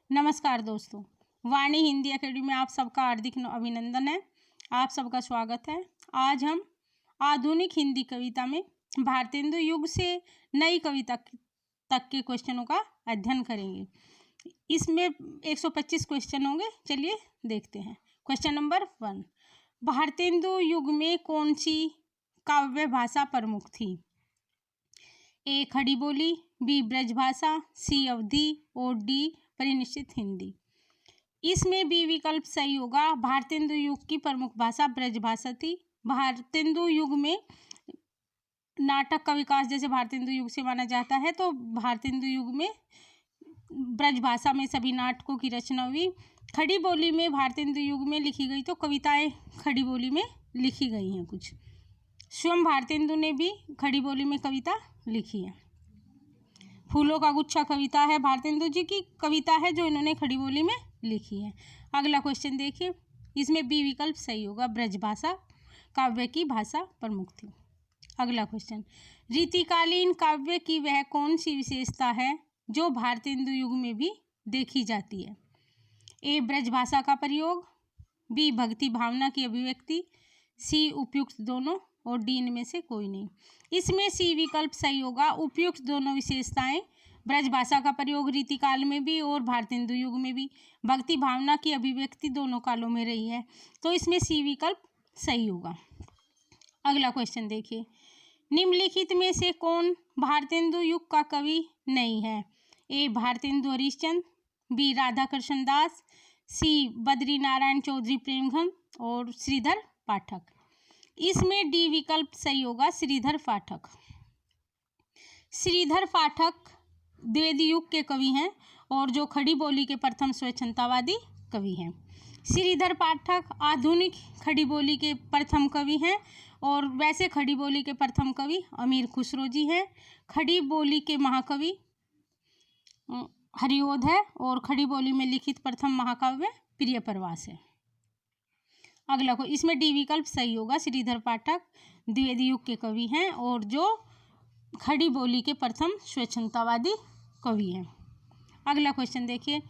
नमस्कार दोस्तों, वाणी हिंदी एकेडमी में आप सबका हार्दिक अभिनंदन है। आप सबका स्वागत है। आज हम आधुनिक हिंदी कविता में भारतेंदु युग से नई कविता तक के क्वेश्चनों का अध्ययन करेंगे। इसमें 125 क्वेश्चन होंगे। चलिए देखते हैं। क्वेश्चन नंबर 1, भारतेंदु युग में कौन सी काव्य भाषा प्रमुख थी? ए खड़ी बोली, बी ब्रजभाषा, सी अवधी और डी परिनिष्ठित हिंदी। इसमें बी विकल्प सही होगा। भारतेंदु युग की प्रमुख भाषा ब्रजभाषा थी। भारतेंदु युग में नाटक का विकास जैसे भारतेंदु युग से माना जाता है, तो भारतेंदु युग में ब्रजभाषा में सभी नाटकों की रचना हुई। खड़ी बोली में भारतेंदु युग में लिखी गई, तो कविताएं खड़ी बोली में लिखी गई हैं कुछ। स्वयं भारतेंदु ने भी खड़ी बोली में कविता लिखी है। फूलों का गुच्छा कविता है भारतेंदु जी की कविता है जो इन्होंने खड़ी बोली में लिखी है। अगला क्वेश्चन देखिए, इसमें बी विकल्प सही होगा। ब्रजभाषा काव्य की भाषा प्रमुख थी। अगला क्वेश्चन, रीतिकालीन काव्य की वह कौन सी विशेषता है जो भारतेंदु युग में भी देखी जाती है? ए ब्रजभाषा का प्रयोग, बी भक्ति भावना की अभिव्यक्ति, सी उपयुक्त दोनों और डी इनमें से कोई नहीं। इसमें सी विकल्प सही होगा। उपयुक्त दोनों विशेषताएं ब्रजभाषा का प्रयोग रीतिकाल में भी और भारतेंदु युग में भी, भक्ति भावना की अभिव्यक्ति दोनों कालों में रही है, तो इसमें सी विकल्प सही होगा। अगला क्वेश्चन देखिए, निम्नलिखित में से कौन भारतेंदु युग का कवि नहीं है? ए भारतेंदु हरिश्चंद्र, बी राधाकृष्ण दास, सी बद्री नारायण चौधरी प्रेमघन और श्रीधर पाठक। इसमें डी विकल्प सही होगा। श्रीधर पाठक। श्रीधर पाठक द्विवेदी युग के कवि हैं और जो खड़ी बोली के प्रथम स्वच्छंदतावादी कवि हैं। श्रीधर पाठक आधुनिक खड़ी बोली के प्रथम कवि हैं और वैसे खड़ी बोली के प्रथम कवि अमीर खुसरो जी हैं। खड़ी बोली के महाकवि हरिओध है और खड़ी बोली में लिखित प्रथम महाकाव्य प्रिय प्रवास है। अगला को इसमें डी विकल्प सही होगा। श्रीधर पाठक द्विवेदी युग के कवि हैं और जो खड़ी बोली के प्रथम स्वच्छंदतावादी कवि हैं। अगला क्वेश्चन देखिए,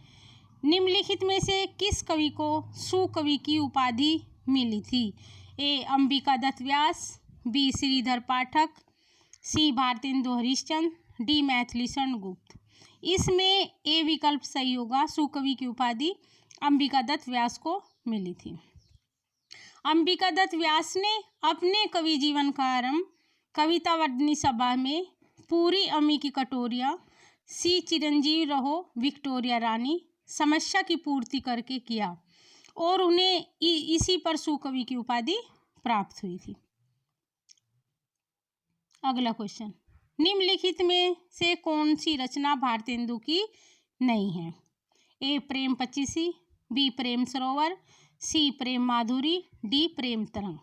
निम्नलिखित में से किस कवि को सुकवि की उपाधि मिली थी? ए अंबिका दत्त व्यास, बी श्रीधर पाठक, सी भारतेंदु हरिश्चंद्र, डी मैथिली शरण गुप्त। इसमें ए विकल्प सही होगा। सुकवि की उपाधि अंबिका दत्त व्यास को मिली थी। अंबिका दत्त व्यास ने अपने कवि जीवन का आरंभ कविता वर्धनी सभा में पूरी अम्मी की कटोरिया, सी चिरंजीव रहो विक्टोरिया रानी, समस्या की पूर्ति करके किया और उन्हें इसी पर सुकवि की उपाधि प्राप्त हुई थी। अगला क्वेश्चन, निम्नलिखित में से कौन सी रचना भारतेंदु की नहीं है? ए प्रेम पचीसी, बी प्रेम सरोवर, सी प्रेम माधुरी, डी प्रेम तरंग।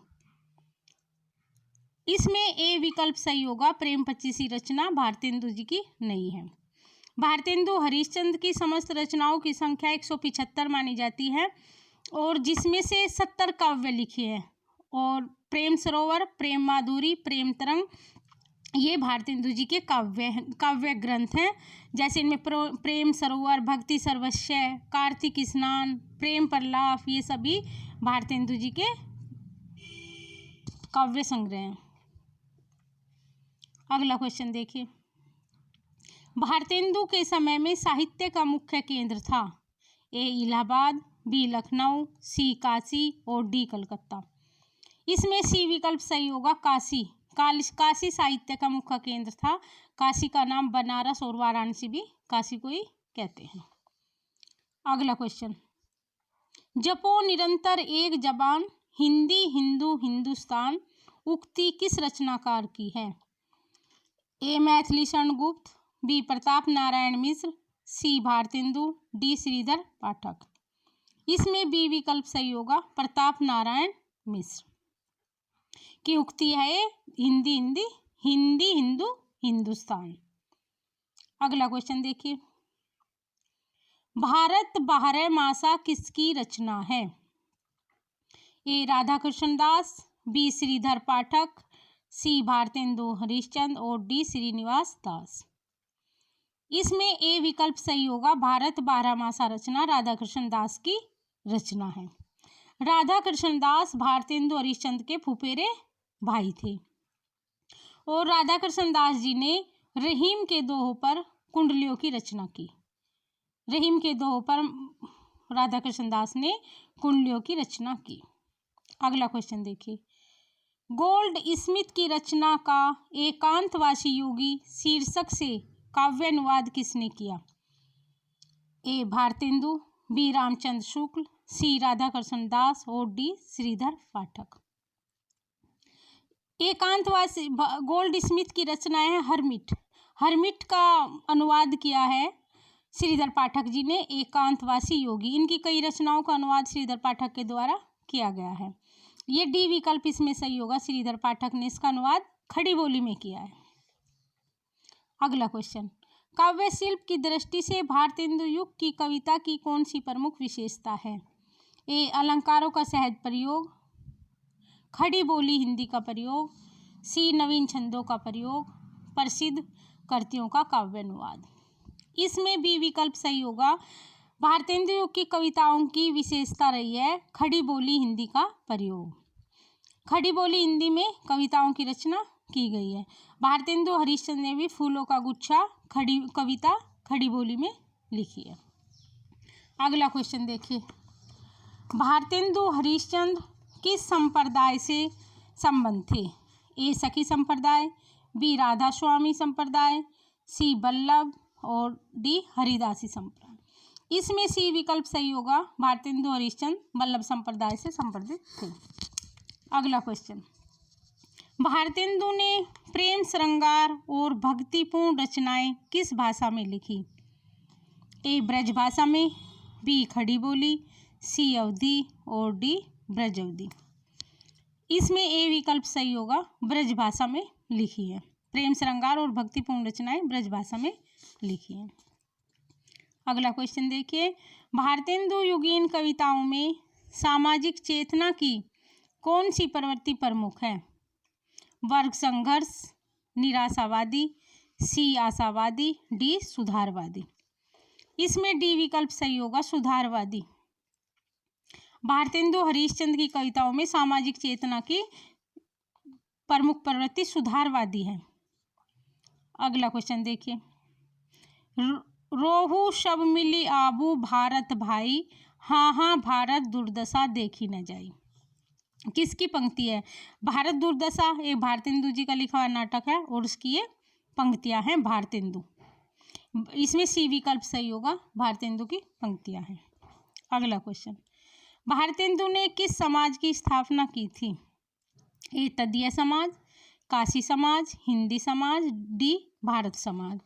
इसमें ए विकल्प सही होगा। प्रेम पचीसी रचना भारतेंदु जी की नहीं है। भारतेंदु हरिश्चंद्र की समस्त रचनाओं की संख्या 175 मानी जाती है और जिसमें से 70 काव्य लिखे हैं और प्रेम सरोवर, प्रेम माधुरी, प्रेम तरंग ये भारतेंदु जी के काव्य ग्रंथ हैं। जैसे इनमें प्रेम सरोवर, भक्ति सर्वस्व, कार्तिक स्नान, प्रेम प्रलाप, ये सभी भारतेंदु जी के काव्य संग्रह हैं। अगला क्वेश्चन देखिए, भारतेंदु के समय में साहित्य का मुख्य केंद्र था? ए इलाहाबाद, बी लखनऊ, सी काशी और डी कलकत्ता। इसमें सी विकल्प सही होगा। काशी साहित्य का मुख्य केंद्र था। काशी का नाम बनारस और वाराणसी भी काशी को ही कहते हैं। अगला क्वेश्चन, जपो निरंतर एक जबान, हिंदी हिंदू हिंदुस्तान उक्ति किस रचनाकार की है? ए मैथिली शरण गुप्त, बी प्रताप नारायण मिश्र, सी भारतेंदु, डी श्रीधर पाठक। इसमें बी विकल्प सही होगा। प्रताप नारायण मिश्र की उक्ति है हिंदी हिंदी हिंदी हिंदू हिंदुस्तान। अगला क्वेश्चन देखिए, भारत बारह मासा किसकी रचना है? ए राधाकृष्ण दास, बी श्रीधर पाठक, सी भारतेंदु हरिश्चंद्र और डी श्रीनिवास दास। इसमें ए विकल्प सही होगा, भारत बारहमासा रचना राधाकृष्ण दास की रचना है। राधाकृष्ण दास भारतेंदु हरिश्चंद्र के फुफेरे भाई थे और राधाकृष्ण दास जी ने रहीम के दोहों पर कुंडलियों की रचना की। रहीम के दोहों पर राधाकृष्ण दास ने कुंडलियों की रचना की। अगला क्वेश्चन देखिए, गोल्ड स्मिथ की रचना का एकांतवासी योगी शीर्षक से काव्य अनुवाद किसने किया? ए भारतेंदु, बी रामचंद्र शुक्ल, सी राधाकृष्ण दास और डी श्रीधर पाठक। एकांतवासी गोल्ड स्मिथ की रचना है हरमिट। हरमिट का अनुवाद किया है श्रीधर पाठक जी ने, एकांतवासी योगी। इनकी कई रचनाओं का अनुवाद श्रीधर पाठक के द्वारा किया गया है। ये डी विकल्प इसमें सही होगा, श्रीधर पाठक ने इसका अनुवाद खड़ी बोली में किया है। अगला क्वेश्चन, काव्य शिल्प की दृष्टि से भारतेंदु युग की कविता की कौन सी प्रमुख विशेषता है? ए अलंकारों का सहज प्रयोग, खड़ी बोली हिंदी का प्रयोग, सी नवीन छंदों का प्रयोग, प्रसिद्ध कृतियों का काव्य अनुवाद। इसमें बी विकल्प सही होगा, भारतेंदु युग की कविताओं की विशेषता रही है खड़ी बोली हिंदी का प्रयोग। खड़ी बोली हिंदी में कविताओं की रचना की गई है। भारतेंदु हरिश्चंद्र ने भी फूलों का गुच्छा कविता खड़ी बोली में लिखी है। अगला क्वेश्चन देखिए, भारतेंदु हरिश्चंद्र किस संप्रदाय से संबंध थे? ए सखी संप्रदाय, बी राधा स्वामी संप्रदाय, सी बल्लभ और डी हरिदासी संप्रदाय। इसमें सी विकल्प सही होगा, भारतेंदु हरिश्चंद्र बल्लभ संप्रदाय से संबंधित थे। अगला क्वेश्चन, भारतेंदु ने प्रेम श्रृंगार और भक्तिपूर्ण रचनाएं किस भाषा में लिखी? ए ब्रज भाषा में, बी खड़ी बोली, सी अवधी और डी ब्रज अवधी। इसमें ए विकल्प सही होगा, ब्रज भाषा में लिखी है। प्रेम श्रृंगार और भक्तिपूर्ण रचनाएं ब्रज भाषा में लिखी है। अगला क्वेश्चन देखिए, भारतेंदु युगीन कविताओं में सामाजिक चेतना की कौन सी प्रवृत्ति प्रमुख है? वर्ग संघर्ष, निराशावादी, सी आशावादी, डी सुधारवादी। इसमें डी विकल्प सही होगा, सुधारवादी। भारतेंदु हरिश्चंद्र की कविताओं में सामाजिक चेतना की प्रमुख प्रवृत्ति सुधारवादी है। अगला क्वेश्चन देखिए, रोहू शब मिली आबू भारत भाई, हाँ हाँ भारत दुर्दशा देखी न जाई। किसकी पंक्ति है? भारत दुर्दशा एक भारतेंदु जी का लिखा हुआ नाटक है और उसकी ये पंक्तियां हैं भारतेंदु। इसमें सी विकल्प सही होगा, भारतेंदु की पंक्तियां हैं। अगला क्वेश्चन, भारतेंदु ने किस समाज की स्थापना की थी? ए तदीय समाज, काशी समाज, हिंदी समाज, डी भारत समाज।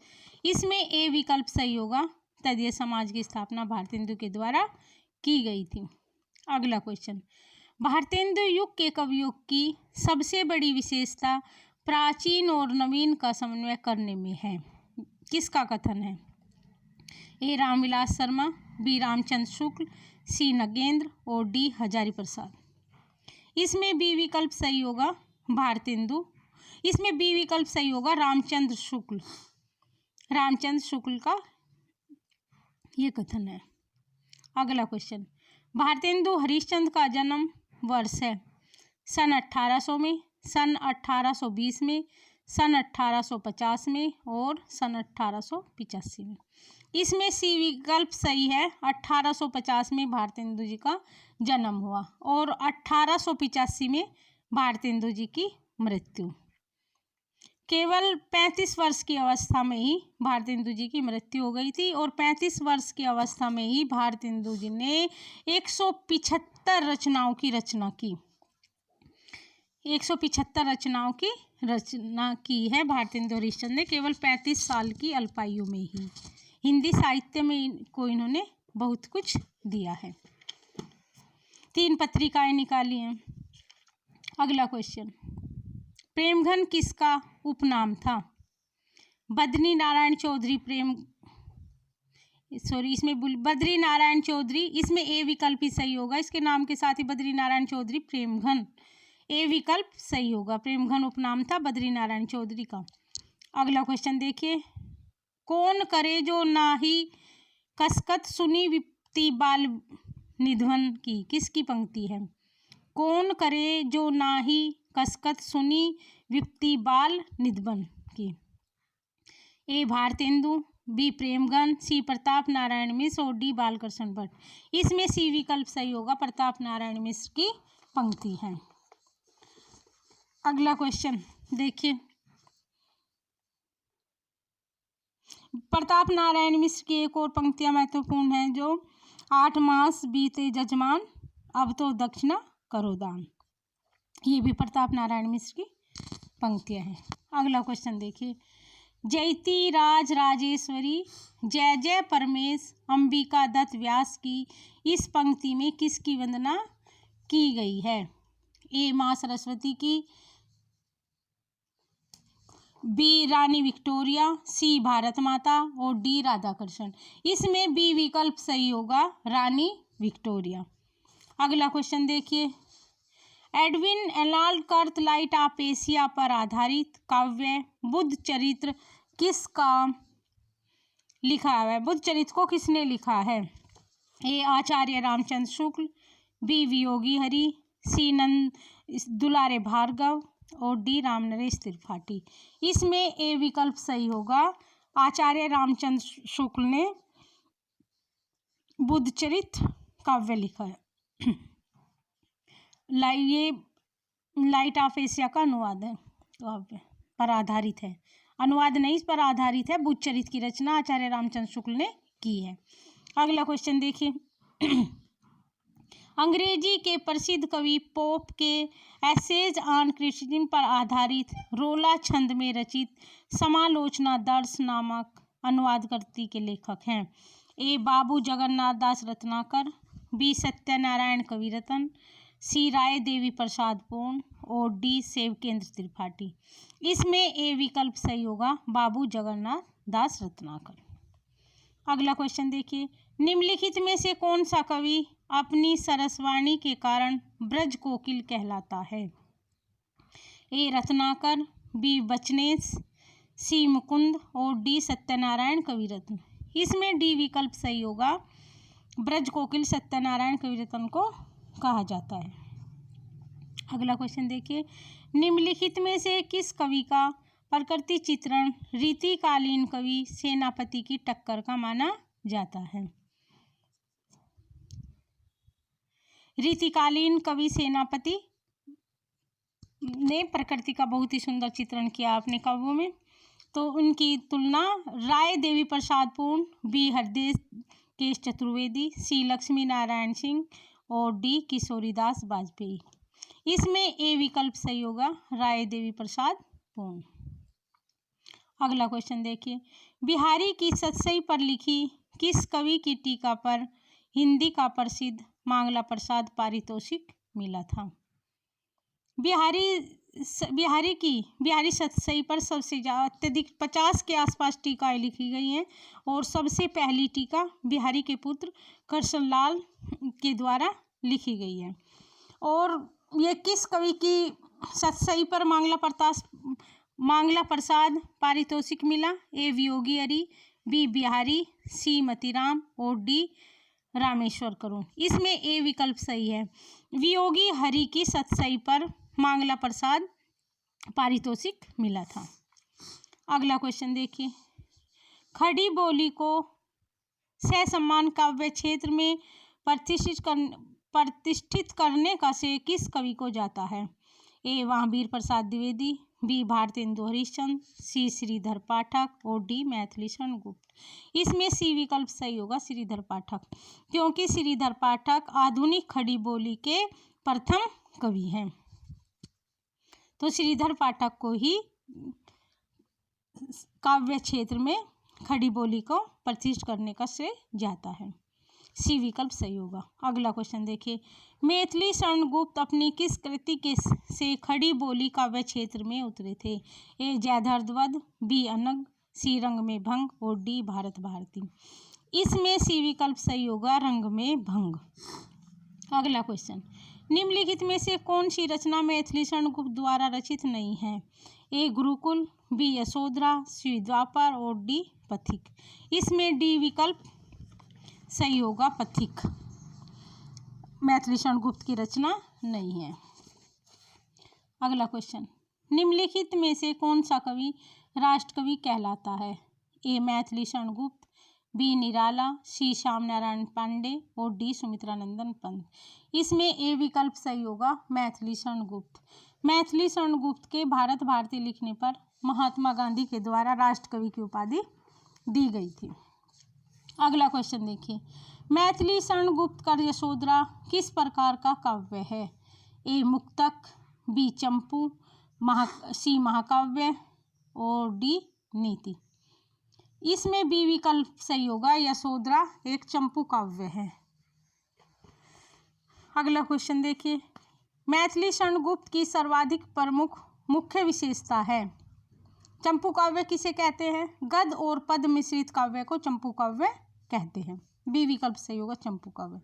इसमें ए विकल्प सही होगा, तदीय समाज की स्थापना भारतेंदु के द्वारा की गई थी। अगला क्वेश्चन, भारतेंदु युग के कवियों की सबसे बड़ी विशेषता प्राचीन और नवीन का समन्वय करने में है। किसका कथन है? ए रामविलास शर्मा, बी रामचंद्र शुक्ल, सी नगेंद्र और डी हजारी प्रसाद। इसमें बी विकल्प सही होगा, भारतेंदु। इसमें बी विकल्प सही होगा, रामचंद्र शुक्ल। रामचंद्र शुक्ल का ये कथन है। अगला क्वेश्चन, भारतेंदु हरिश्चंद्र का जन्म वर्ष है सन 1800 में, सन 1820 में, सन 1850 में और सन 1885 में। इसमें सी विकल्प सही है, 1850 में भारतेंदु जी का जन्म हुआ और 1885 में भारतेंदु जी की मृत्यु। केवल 35 वर्ष की अवस्था में ही भारतेंदु जी की मृत्यु हो गई थी और 35 वर्ष की अवस्था में ही भारतेंदु जी ने 175 रचनाओं की रचना की। 175 रचनाओं की रचना की है भारतेंदु हरिश्चंद्र ने केवल 35 साल की अल्पायु में ही। हिंदी साहित्य में को इन्होंने बहुत कुछ दिया है। 3 पत्रिकाएं निकाली हैं। अगला क्वेश्चन, प्रेमघन किसका उपनाम था? बद्री नारायण चौधरी इसमें बद्री नारायण चौधरी। इसमें ए विकल्प ही सही होगा, इसके नाम के साथ ही बद्री नारायण चौधरी प्रेमघन, ए विकल्प सही होगा। प्रेमघन उपनाम था बद्री नारायण चौधरी का। अगला क्वेश्चन देखिए, कौन करे जो नाही कसकत सुनी विपत्ति बाल निधवन की, किसकी पंक्ति है? कौन करे जो नाही कसकत सुनी विपत्ति बाल निधवन की। ए भारतेंदु, बी प्रेमगन, सी प्रताप नारायण मिश्र और डी बालकृष्ण भट्ट। इसमें सी विकल्प सही होगा, प्रताप नारायण मिश्र की पंक्ति है। अगला क्वेश्चन देखिए, प्रताप नारायण मिश्र की एक और पंक्तियां महत्वपूर्ण हैं, जो 8 मास बीते जजमान अब तो दक्षिणा करो दान। ये भी प्रताप नारायण मिश्र की पंक्तियां हैं। अगला क्वेश्चन देखिए, जयती राज राजेश्वरी जय जय परमेश अंबिका दत्त व्यास की इस पंक्ति में किसकी वंदना की गई है? ए मां सरस्वती की, बी रानी विक्टोरिया, सी भारत माता और डी राधा कृष्ण। इसमें बी विकल्प सही होगा, रानी विक्टोरिया। अगला क्वेश्चन देखिए, एडविन एलाल्ड कर्थ लाइट ऑफ एशिया पर आधारित काव्य बुद्ध चरित्र किसका लिखा है? बुद्ध चरित्र को किसने लिखा है? ए आचार्य रामचंद्र शुक्ल, बी वियोगी हरि, सी नंद दुलारे भार्गव और डी रामनरेश त्रिपाठी। इसमें ए विकल्प सही होगा, आचार्य रामचंद्र शुक्ल ने बुद्ध चरित्र काव्य लिखा है। ये लाइट ऑफ एशिया का अनुवाद है, पर आधारित है, अनुवाद नहीं, इस पर आधारित है। बुद्ध चरित्र की रचना आचार्य रामचंद्र शुक्ल ने की है। अगला क्वेश्चन देखिए, अंग्रेजी के प्रसिद्ध कवि पोप के एसेज ऑन क्रिश्चियनिज्म पर आधारित रोला छंद में रचित समालोचना दर्श नामक अनुवादकृति के लेखक हैं? ए बाबू जगन्नाथ दास रत्नाकर, बी सत्यनारायण कविरत्न, सी राय देवी प्रसाद पूर्ण और डी सेवकेंद्र त्रिपाठी। इसमें ए विकल्प सही होगा, बाबू जगन्नाथ दास रत्नाकर। अगला क्वेश्चन देखिए, निम्नलिखित में से कौन सा कवि अपनी सरसवाणी के कारण ब्रज कोकिल कहलाता है? ए रत्नाकर, बी बचनेश, सी मुकुंद और डी सत्यनारायण कविरत्न। इसमें डी विकल्प सही होगा, ब्रज कोकिल सत्यनारायण कविरत्न को कहा जाता है। अगला क्वेश्चन देखिए, निम्नलिखित में से किस कवि का प्रकृति चित्रण रीतिकालीन कवि सेनापति की टक्कर का माना जाता है? रीतिकालीन कवि सेनापति ने प्रकृति का बहुत ही सुंदर चित्रण किया अपने काव्यों में, तो उनकी तुलना राय देवी प्रसाद पूर्ण, बी हरदेव केश चतुर्वेदी, सी लक्ष्मी नारायण सिंह और डी किशोरीदास वाजपेयी। इसमें ए विकल्प सही होगा, राय देवी प्रसाद पूर्ण। अगला क्वेश्चन देखिए, बिहारी की सतसई पर लिखी किस कवि की टीका पर हिंदी का प्रसिद्ध मांगला प्रसाद पारितोषिक मिला था? बिहारी सतसई पर सबसे ज़्यादा अत्यधिक 50 के आसपास टीकाएँ लिखी गई हैं और सबसे पहली टीका बिहारी के पुत्र कृष्णलाल के द्वारा लिखी गई है। और ये किस कवि की सतसई पर मांगला प्रसाद पारितोषिक मिला? ए वियोगी हरि, बी बिहारी, सी मतीराम और डी रामेश्वर करुण। इसमें ए विकल्प सही है, वियोगी हरि की सतसई पर मांगला प्रसाद पारितोषिक मिला था। अगला क्वेश्चन देखिए, खड़ी बोली को ससम्मान काव्य क्षेत्र में प्रतिष्ठित करने का श्रेय किस कवि को जाता है? ए महावीर प्रसाद द्विवेदी, बी भारतेंदु हरिश्चंद्र, सी श्रीधर पाठक और डी मैथिली शरण गुप्त। इसमें सी विकल्प सही होगा, श्रीधर पाठक, क्योंकि श्रीधर पाठक आधुनिक खड़ी बोली के प्रथम कवि हैं। तो श्रीधर पाठक को ही काव्य क्षेत्र में खड़ी बोली को प्रतिष्ठित करने का श्रेय जाता है। सी विकल्प सही होगा। अगला क्वेश्चन देखिए, मैथिली शरण गुप्त अपनी किस कृति के से खड़ी बोली काव्य क्षेत्र में उतरे थे? ए जयद्रथ वध, बी अनग, सी रंग में भंग और डी भारत भारती। इसमें सी विकल्प सही होगा, रंग में भंग। अगला क्वेश्चन, निम्नलिखित में से कौन सी रचना मैथिली शरण गुप्त द्वारा रचित नहीं है? ए गुरुकुल, बी यशोधरा, सी द्वापर और डी पथिक। इसमें डी विकल्प सही होगा, पथिक। मैथिली शरण गुप्त की रचना नहीं है। अगला क्वेश्चन, निम्नलिखित में से कौन सा कवि राष्ट्रकवि कहलाता है? ए मैथिली शरण गुप्त, बी निराला, सी श्याम नारायण पांडे और डी सुमित्रानंदन पंत। इसमें ए विकल्प सही होगा, मैथिली शरण गुप्त। मैथिली शरण गुप्त के भारत भारती लिखने पर महात्मा गांधी के द्वारा राष्ट्रकवि की उपाधि दी गई थी। अगला क्वेश्चन देखिए, मैथिली शरण गुप्त कर यशोधरा किस प्रकार का काव्य है? ए मुक्तक, बी चंपू, सी महाकाव्य और डी नीति। इसमें बी विकल्प सही होगा, यशोधरा एक चंपू काव्य है। अगला क्वेश्चन देखिए, मैथिली शरण गुप्त की सर्वाधिक प्रमुख मुख्य विशेषता है? चंपू काव्य किसे कहते हैं? गद्य और पद मिश्रित काव्य को चंपू काव्य कहते हैं। बी विकल्प सही होगा, चंपू काव्य।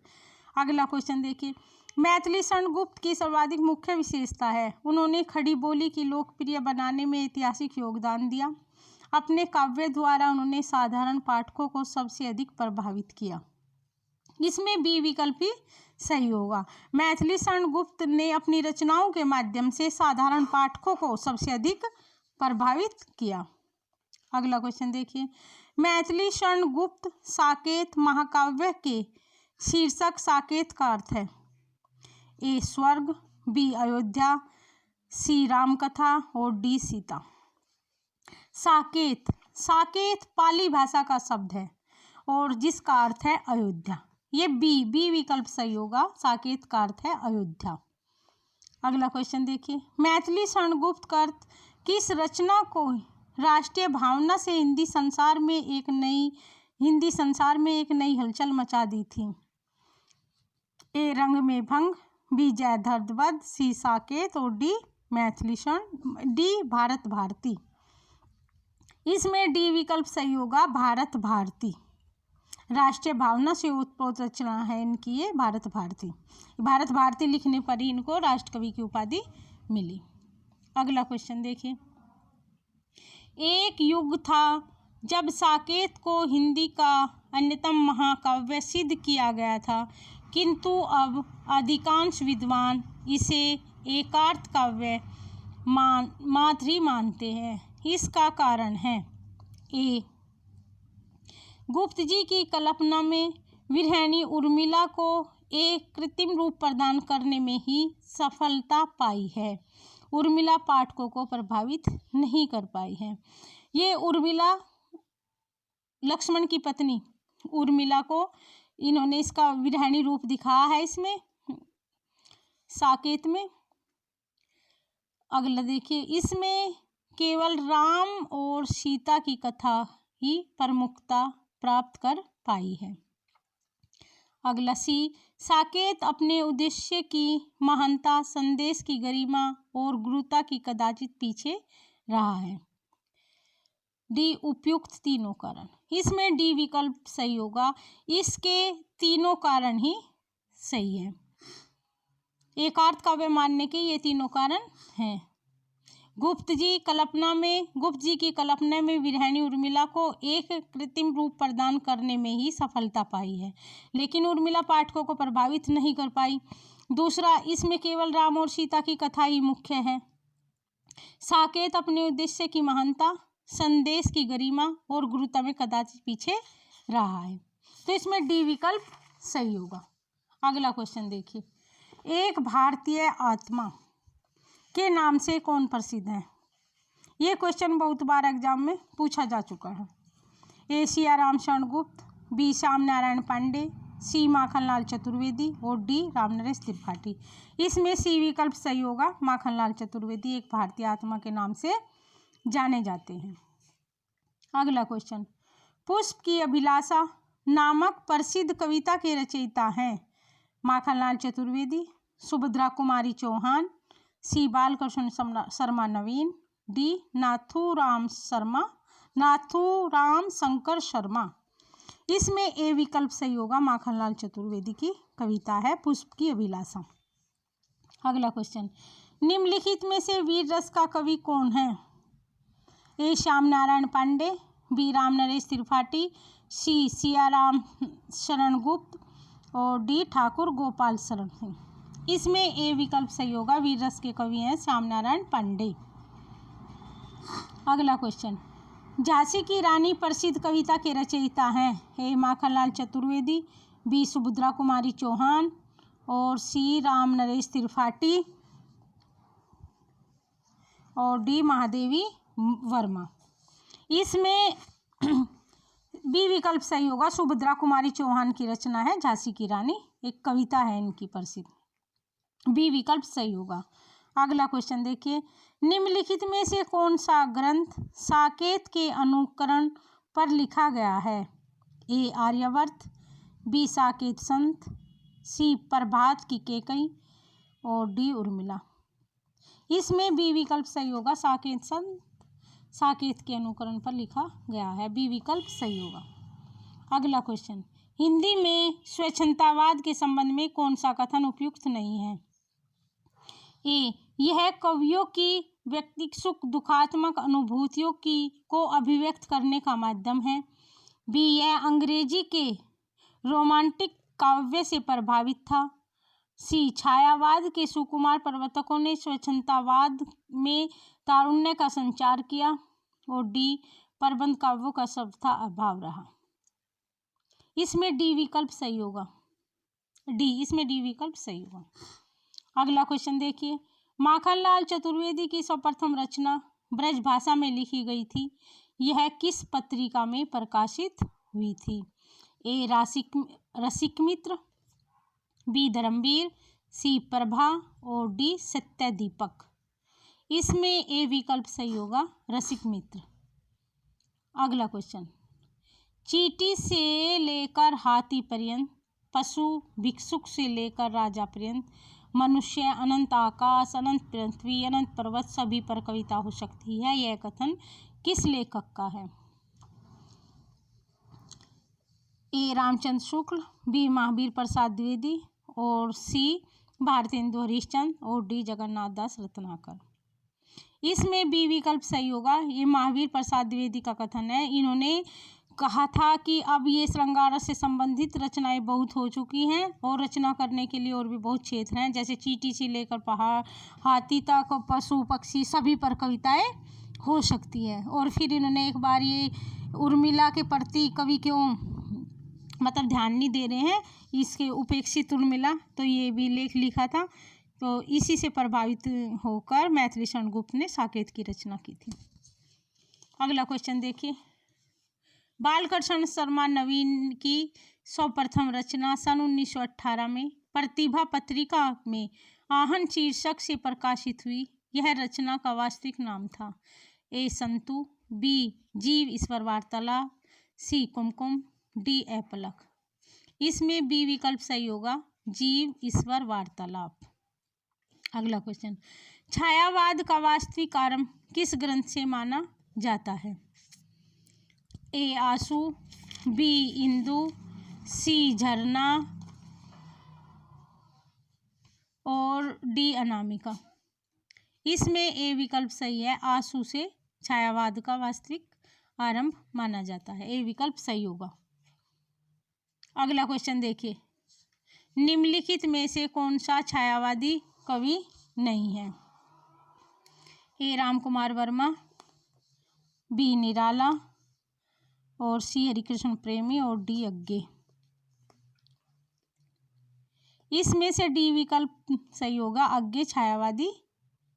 अगला क्वेश्चन देखिए, मैथिली शरण गुप्त की सर्वाधिक मुख्य विशेषता है? उन्होंने खड़ी बोली की लोकप्रिय बनाने में ऐतिहासिक योगदान दिया। अपने काव्य द्वारा उन्होंने साधारण पाठकों को सबसे अधिक प्रभावित किया। इसमें बी विकल्प ही सही होगा। मैथिली शरण गुप्त ने अपनी रचनाओं के माध्यम से साधारण पाठकों को सबसे अधिक प्रभावित किया। अगला क्वेश्चन देखिए, मैथिली शरण गुप्त साकेत महाकाव्य के शीर्षक साकेत का अर्थ है? ए स्वर्ग, बी अयोध्या, सी रामकथा और डी सीता। साकेत, साकेत पाली भाषा का शब्द है और जिसका अर्थ है अयोध्या। ये बी विकल्प सही होगा, साकेत का अर्थ है अयोध्या। अगला क्वेश्चन देखिए, मैथिली शरण गुप्त का अर्थ किस रचना को राष्ट्रीय भावना से हिंदी संसार में एक नई हलचल मचा दी थी? ए रंग में भंग, बी जयद्रथ, सी साकेत और डी मैथिली शरण, डी भारत भारती। इसमें डी विकल्प सही होगा, भारत भारती। राष्ट्रीय भावना से उत्प्रोत रचना है इनकी ये भारत भारती। भारत भारती लिखने पर ही इनको राष्ट्रकवि की उपाधि मिली। अगला क्वेश्चन देखिए, एक युग था जब साकेत को हिंदी का अन्यतम महाकाव्य सिद्ध किया गया था, किंतु अब अधिकांश विद्वान इसे एकार्थ काव्य मात्र ही मानते हैं। इसका कारण है? ए गुप्त जी की कल्पना में विरहणी उर्मिला को एक कृत्रिम रूप प्रदान करने में ही सफलता पाई है। उर्मिला पाठकों को प्रभावित नहीं कर पाई है। ये उर्मिला लक्ष्मण की पत्नी उर्मिला को इन्होंने इसका विरहणी रूप दिखाया है इसमें साकेत में। अगला देखिए, इसमें केवल राम और सीता की कथा ही प्रमुखता प्राप्त कर पाई है। अगला सी, साकेत अपने उद्देश्य की महानता, संदेश की गरिमा और गुरुता की कदाचित पीछे रहा है। डी उपयुक्त तीनों कारण। इसमें डी विकल्प सही होगा, इसके तीनों कारण ही सही है। एकार्थ काव्य मानने के ये तीनों कारण हैं। गुप्त जी की कल्पना में विरहणी उर्मिला को एक कृत्रिम रूप प्रदान करने में ही सफलता पाई है, लेकिन उर्मिला पाठकों को प्रभावित नहीं कर पाई। दूसरा, इसमें केवल राम और सीता की कथा ही मुख्य है। साकेत अपने उद्देश्य की महानता, संदेश की गरिमा और गुरुता में कदाचित पीछे रहा है, तो इसमें डी विकल्प सही होगा। अगला क्वेश्चन देखिए, एक भारतीय आत्मा के नाम से कौन प्रसिद्ध है? ये क्वेश्चन बहुत बार एग्जाम में पूछा जा चुका है। ए सियाराम शरण गुप्त, बी श्याम नारायण पांडे, सी माखनलाल चतुर्वेदी और डी रामनरेश त्रिपाठी। इसमें सी विकल्प सही होगा, माखनलाल चतुर्वेदी एक भारतीय आत्मा के नाम से जाने जाते हैं। अगला क्वेश्चन, पुष्प की अभिलाषा नामक प्रसिद्ध कविता के रचयिता हैं? माखनलाल चतुर्वेदी, सुभद्रा कुमारी चौहान, सी बालकृष्ण शर्मा नवीन, डी नाथूराम शंकर शर्मा। इसमें ए विकल्प सही होगा, माखनलाल चतुर्वेदी की कविता है पुष्प की अभिलाषा। अगला क्वेश्चन, निम्नलिखित में से वीर रस का कवि कौन है? ए श्याम नारायण पांडे, बी राम नरेश त्रिपाठी, सी सियाराम शरण गुप्त और डी ठाकुर गोपाल शरण सिंह। इसमें ए विकल्प सही होगा, वीर रस के कवि हैं श्याम नारायण पांडे। अगला क्वेश्चन, झांसी की रानी प्रसिद्ध कविता के रचयिता हैं? ए माखनलाल चतुर्वेदी, बी सुभद्रा कुमारी चौहान और सी राम नरेश त्रिपाठी और डी महादेवी वर्मा। इसमें बी विकल्प सही होगा, सुभद्रा कुमारी चौहान की रचना है झांसी की रानी, एक कविता है इनकी प्रसिद्ध, बी विकल्प सही होगा। अगला क्वेश्चन देखिए, निम्नलिखित में से कौन सा ग्रंथ साकेत के अनुकरण पर लिखा गया है? ए आर्यावर्त, बी साकेत संत, सी प्रभात की केकई और डी उर्मिला। इसमें बी विकल्प सही होगा, साकेत संत साकेत के अनुकरण पर लिखा गया है, बी विकल्प सही होगा। अगला क्वेश्चन, हिंदी में स्वच्छंदतावाद के संबंध में कौन सा कथन उपयुक्त नहीं है? ए यह कवियों की व्यक्तिगत सुख दुखात्मक अनुभूतियों को अभिव्यक्त करने का माध्यम है, बी यह अंग्रेजी के रोमांटिक काव्य से प्रभावित था, सी छायावाद के सुकुमार प्रवर्तकों ने स्वच्छंदतावाद में तारुण्य का संचार किया और डी प्रबंध काव्यों का सर्वथा अभाव रहा। इसमें डी विकल्प सही होगा, इसमें डी विकल्प सही होगा। अगला क्वेश्चन देखिए, माखनलाल चतुर्वेदी की सर्वप्रथम रचना ब्रज भाषा में लिखी गई थी, यह किस पत्रिका में प्रकाशित हुई थी? ए रसिक मित्र, बी धर्मवीर, सी प्रभा और डी सत्य दीपक। इसमें ए विकल्प सही होगा, रसिक मित्र। अगला क्वेश्चन, चींटी से लेकर हाथी पर्यंत, पशु भिक्षुक से लेकर राजा पर्यंत, मनुष्य अनंत आकाश अनंत पृथ्वी अनंत पर्वत सभी पर कविता हो सकती है, यह कथन किस लेखक का है? ए रामचंद्र शुक्ल, बी महावीर प्रसाद द्विवेदी और सी भारतेंदु हरिश्चंद्र और डी जगन्नाथ दास रत्नाकर। इसमें बी विकल्प सही होगा, ये महावीर प्रसाद द्विवेदी का कथन है। इन्होंने कहा था कि अब ये श्रृंगार रस से संबंधित रचनाएं बहुत हो चुकी हैं और रचना करने के लिए और भी बहुत क्षेत्र हैं, जैसे चींटी से लेकर पहाड़ हाथी तक पशु पक्षी सभी पर कविताएं हो सकती है। और फिर इन्होंने एक बार ये उर्मिला के प्रति कवि क्यों मतलब ध्यान नहीं दे रहे हैं, इसके उपेक्षित उर्मिला, तो ये भी लेख लिखा था, तो इसी से प्रभावित होकर मैथिली शरण गुप्त ने साकेत की रचना की थी। अगला क्वेश्चन देखिए, बालकृष्ण शर्मा नवीन की सर्वप्रथम रचना सन 1918 में प्रतिभा पत्रिका में आहन शीर्षक से प्रकाशित हुई, यह रचना का वास्तविक नाम था? ए संतु, बी जीव ईश्वर वार्तालाप, सी कुमकुम, डी पलक। इसमें बी विकल्प सही होगा, जीव ईश्वर वार्तालाप। अगला क्वेश्चन, छायावाद का वास्तविक आरंभ किस ग्रंथ से माना जाता है? ए आंसू, बी इंदु, सी झरना और डी अनामिका। इसमें ए विकल्प सही है, आंसू से छायावाद का वास्तविक आरंभ माना जाता है, ए विकल्प सही होगा। अगला क्वेश्चन देखिए, निम्नलिखित में से कौन सा छायावादी कवि नहीं है? ए राम कुमार वर्मा, बी निराला और सी हरिकृष्ण प्रेमी और डी अज्ञे। इसमें से डी विकल्प सही होगा, अज्ञे छायावादी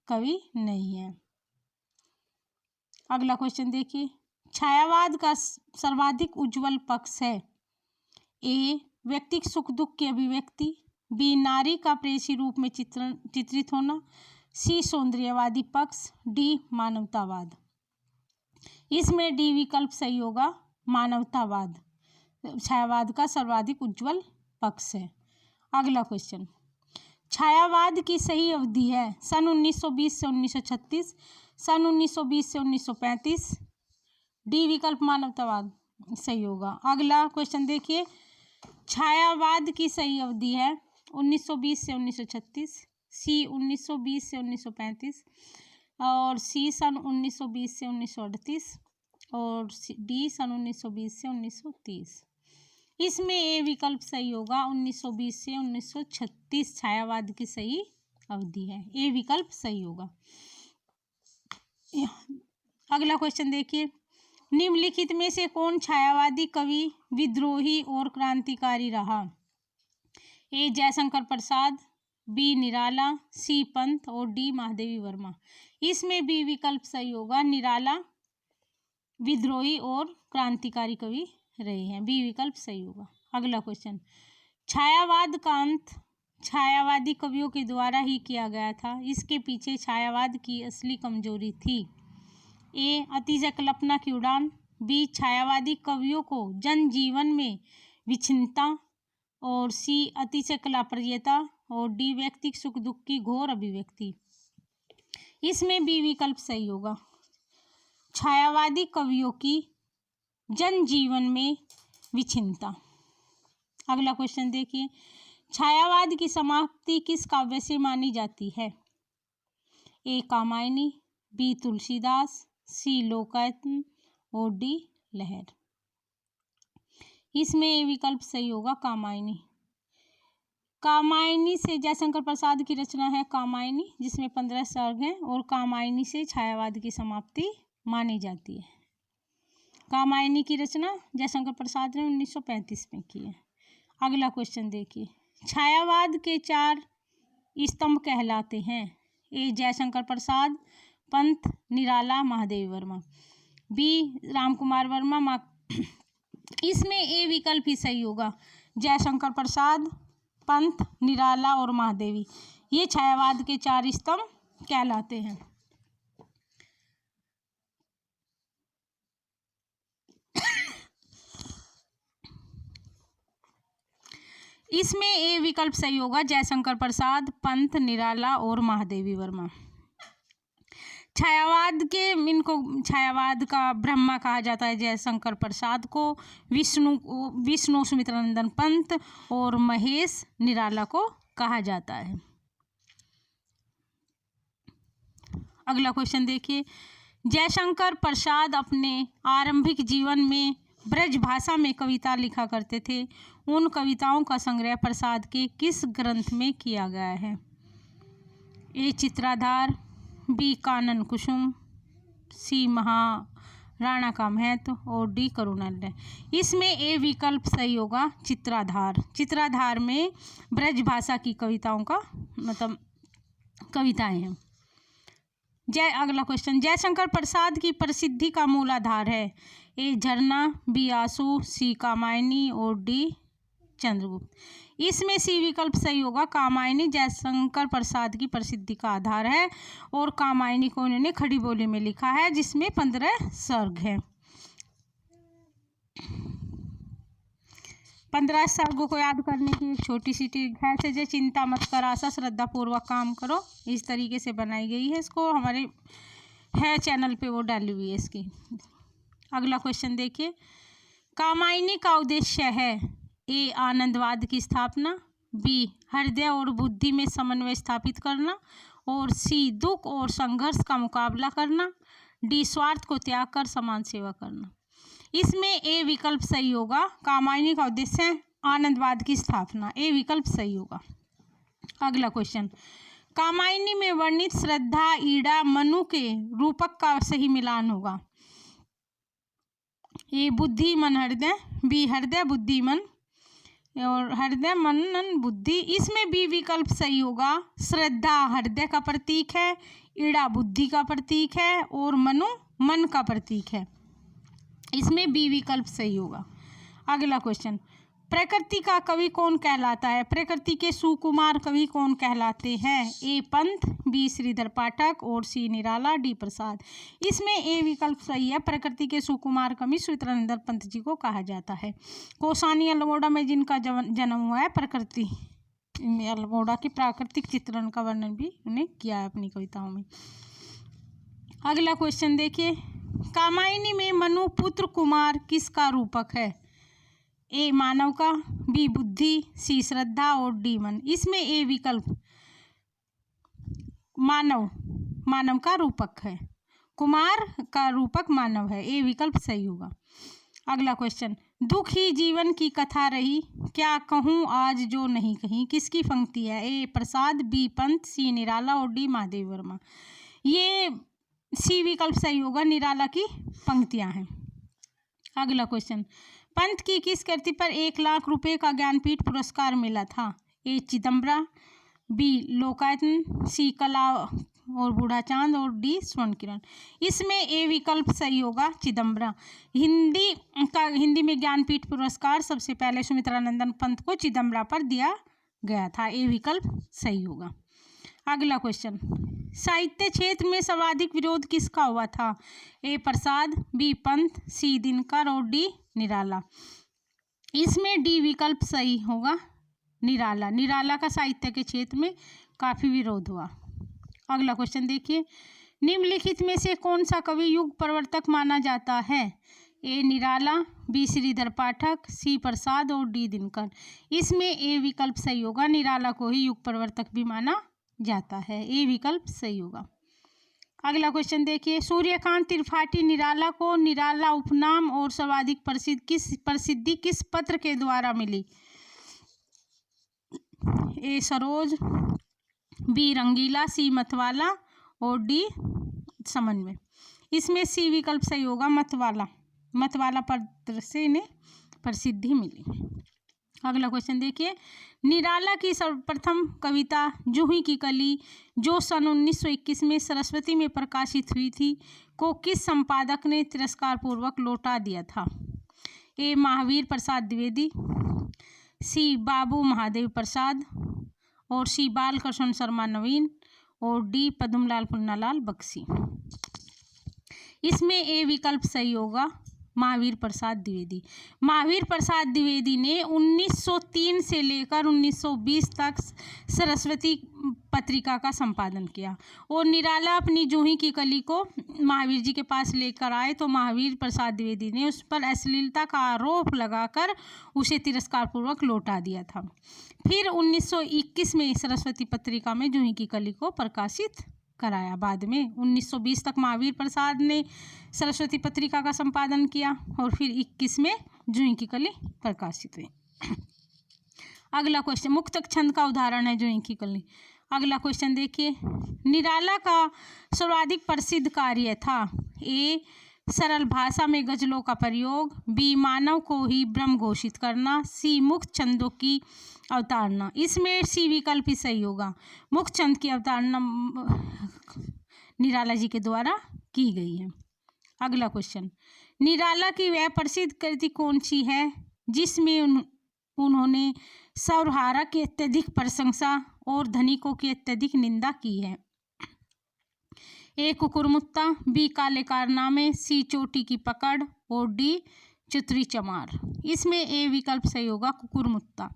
कवि नहीं है। अगला क्वेश्चन देखिए, छायावाद का सर्वाधिक उज्जवल पक्ष है? ए व्यक्तिगत सुख दुख की अभिव्यक्ति, बी नारी का प्रेयसी रूप में चित्रित होना, सी सौंदर्यवादी पक्ष, डी मानवतावाद। इसमें डी विकल्प सही होगा, मानवतावाद छायावाद का सर्वाधिक उज्जवल पक्ष है। अगला क्वेश्चन, छायावाद की सही अवधि है सन 1920 से 1936, सन 1920 से 1935, डी विकल्प मानवतावाद सही होगा। अगला क्वेश्चन देखिए, छायावाद की सही अवधि है 1920 से 1936, सी 1920 से 1935 और सी सन 1920 से 1938 और डी सन 1920 से 1930। इसमें ए विकल्प सही होगा, 1920 से 1936 छायावाद की सही अवधि है। ए विकल्प सही होगा। अगला क्वेश्चन देखिए, निम्नलिखित में से कौन छायावादी कवि, विद्रोही और क्रांतिकारी रहा? ए जयशंकर प्रसाद, बी निराला, सी पंत और डी महादेवी वर्मा। इसमें बी विकल्प सही होगा, निराला विद्रोही और क्रांतिकारी कवि रहे हैं। बी विकल्प सही होगा। अगला क्वेश्चन, छायावाद का अंत छायावादी कवियों के द्वारा ही किया गया था, इसके पीछे छायावाद की असली कमजोरी थी? ए अतिशय कल्पना की उड़ान, बी छायावादी कवियों को जनजीवन में विच्छिन्नता और सी अतिशय कलाप्रियता और डी व्यक्ति सुख दुख की घोर अभिव्यक्ति। इसमें बी विकल्प सही होगा, छायावादी कवियों की जनजीवन में विच्छिन्नता। अगला क्वेश्चन देखिए, छायावाद की समाप्ति किस काव्य से मानी जाती है? ए कामायनी, बी तुलसीदास, सी लोकायतन और डी लहर। इसमें ए विकल्प सही होगा, कामायनी। कामायनी से जयशंकर प्रसाद की रचना है कामायनी, जिसमें 15 सर्ग हैं और कामायनी से छायावाद की समाप्ति मानी जाती है। कामायनी की रचना जयशंकर प्रसाद ने 1935 में की है। अगला क्वेश्चन देखिए, छायावाद के 4 स्तंभ कहलाते हैं? ए जयशंकर प्रसाद, पंत, निराला, महादेवी वर्मा। बी रामकुमार वर्मा। इसमें ए विकल्प ही सही होगा, जयशंकर प्रसाद, पंत, निराला और महादेवी, ये छायावाद के 4 स्तंभ कहलाते हैं। इसमें ए विकल्प सही होगा, जयशंकर प्रसाद, पंत, निराला और महादेवी वर्मा। छायावाद का ब्रह्मा कहा जाता है जयशंकर प्रसाद को, विष्णु सुमित्रानंदन पंत और महेश निराला को कहा जाता है। अगला क्वेश्चन देखिए, जयशंकर प्रसाद अपने आरंभिक जीवन में ब्रज भाषा में कविता लिखा करते थे। उन कविताओं का संग्रह प्रसाद के किस ग्रंथ में किया गया है? ए चित्राधार, बी कानन कुसुम, सी महाराणा का महत्व और डी करुणालय। इसमें ए विकल्प सही होगा, चित्राधार। चित्राधार में ब्रज भाषा की कविताओं का मतलब कविताएं हैं। अगला क्वेश्चन, जयशंकर प्रसाद की प्रसिद्धि का मूल आधार है? ए झरना, बी आंसू, सी कामायनी और डी चंद्रगुप्त। इसमें सी विकल्प सही होगा, कामायनी जयशंकर प्रसाद की प्रसिद्धि का आधार है और कामायनी को उन्होंने खड़ी बोली में लिखा है, जिसमें 15 सर्ग हैं। 15 सर्गों को याद करने की एक छोटी सी ट्रिक है, जैसे चिंता मत कर आशा, श्रद्धा पूर्वक काम करो, इस तरीके से बनाई गई है। इसको हमारे है चैनल पे वो डाली हुई है इसकी। अगला क्वेश्चन देखिए, कामायनी का उद्देश्य है? ए आनंदवाद की स्थापना, बी हृदय और बुद्धि में समन्वय स्थापित करना और सी दुख और संघर्ष का मुकाबला करना, डी स्वार्थ को त्याग कर समान सेवा करना। इसमें ए विकल्प सही होगा, कामायनी का उद्देश्य है आनंदवाद की स्थापना। ए विकल्प सही होगा। अगला क्वेश्चन, कामायनी में वर्णित श्रद्धा, ईड़ा, मनु के रूपक का सही मिलान होगा? ए बुद्धि मन हृदय, बी हृदय बुद्धि मन और हृदय मन बुद्धि। इसमें बी विकल्प सही होगा, श्रद्धा हृदय का प्रतीक है, ईड़ा बुद्धि का प्रतीक है और मनु मन का प्रतीक है। इसमें बी विकल्प सही होगा। अगला क्वेश्चन, प्रकृति का कवि कौन कहलाता है? प्रकृति के सुकुमार कवि कौन कहलाते हैं? ए पंत, बी श्रीधर पाठक और सी निराला, डी प्रसाद। इसमें ए विकल्प सही है, प्रकृति के सुकुमार कवि सुमित्रानंदन पंत जी को कहा जाता है। कौसानी अल्मोड़ा में जिनका जन्म हुआ है, प्रकृति में अल्मोड़ा के प्राकृतिक चित्रण का वर्णन भी उन्हें किया है अपनी कविताओं में। अगला क्वेश्चन देखिए, कामायनी में मनु पुत्र कुमार किसका रूपक है? ए मानव का, बी बुद्धि, सी श्रद्धा और डी मन। इसमें ए विकल्प मानव, मानव का रूपक है। कुमार का रूपक मानव है, ए विकल्प सही होगा। अगला क्वेश्चन, दुख ही जीवन की कथा रही, क्या कहूँ आज जो नहीं कहीं, किसकी पंक्ति है? ए प्रसाद, बी पंत, सी निराला और डी महादेव वर्मा। ये सी विकल्प सही होगा, निराला की पंक्तियां हैं। अगला क्वेश्चन, पंत की किस कृति पर 1 लाख रुपए का ज्ञानपीठ पुरस्कार मिला था? ए चिदम्बरा, बी लोकायतन, सी कला और बूढ़ा चांद और डी स्वर्ण किरण। इसमें ए विकल्प सही होगा, चिदम्बरा। हिंदी में ज्ञानपीठ पुरस्कार सबसे पहले सुमित्रानंदन पंत को चिदम्बरा पर दिया गया था, ए विकल्प सही होगा। अगला क्वेश्चन, साहित्य क्षेत्र में सर्वाधिक विरोध किसका हुआ था? ए प्रसाद, बी पंत, सी दिनकर और डी निराला। इसमें डी विकल्प सही होगा, निराला। निराला का साहित्य के क्षेत्र में काफी विरोध हुआ। अगला क्वेश्चन देखिए, निम्नलिखित में से कौन सा कवि युग प्रवर्तक माना जाता है? ए निराला, बी श्रीधर पाठक, सी प्रसाद और डी दिनकर। इसमें ए विकल्प सही होगा, निराला को ही युग प्रवर्तक भी माना जाता है, ए विकल्प सही होगा। अगला क्वेश्चन देखिए, सूर्यकांत त्रिपाठी निराला को निराला उपनाम और सर्वाधिक प्रसिद्धि किस पत्र के द्वारा मिली? ए सरोज, बी रंगीला, सी मतवाला और डी समन्वय। इसमें सी विकल्प सही होगा, मतवाला। मतवाला पत्र से इन्हें प्रसिद्धि मिली। अगला क्वेश्चन देखिए, निराला की सर्वप्रथम कविता जूही की कली, जो सन 1921 में सरस्वती में प्रकाशित हुई थी, को किस संपादक ने तिरस्कार पूर्वक लौटा दिया था? ए महावीर प्रसाद द्विवेदी, सी बाबू महादेव प्रसाद और सी बालकृष्ण शर्मा नवीन और डी पद्मलाल पुन्नालाल बख्शी। इसमें ए विकल्प सही होगा, महावीर प्रसाद द्विवेदी। महावीर प्रसाद द्विवेदी ने 1903 से लेकर 1920 तक सरस्वती पत्रिका का संपादन किया और निराला अपनी जूही की कली को महावीर जी के पास लेकर आए तो महावीर प्रसाद द्विवेदी ने उस पर अश्लीलता का आरोप लगाकर उसे तिरस्कार पूर्वक लौटा दिया था। फिर 1921 में सरस्वती पत्रिका में जूही की कली को प्रकाशित कराया। बाद में 1920 तक महावीर प्रसाद ने सरस्वती पत्रिका का संपादन किया और फिर 21 में जूही की कली प्रकाशित हुई। अगला क्वेश्चन, मुक्तक छंद का उदाहरण है जूही की कली। अगला क्वेश्चन देखिए, निराला का सर्वाधिक प्रसिद्ध कार्य था? ए सरल भाषा में गजलों का प्रयोग, बी मानव को ही ब्रह्म घोषित करना, सी मुक्त छंदों की अवतारणा। इसमें सी विकल्प ही सही होगा, मुक्त छंद की अवतारणा निराला जी के द्वारा की गई है। अगला क्वेश्चन, निराला की वह प्रसिद्ध कृति कौन सी है जिसमें उन्होंने सर्वहारा की अत्यधिक प्रशंसा और धनिकों की अत्यधिक निंदा की है? ए कुकुरमुत्ता, बी काले कारनामे, सी चोटी की पकड़ और डी चुतरी चमार। इसमें ए विकल्प सही होगा, कुकुरमुत्ता।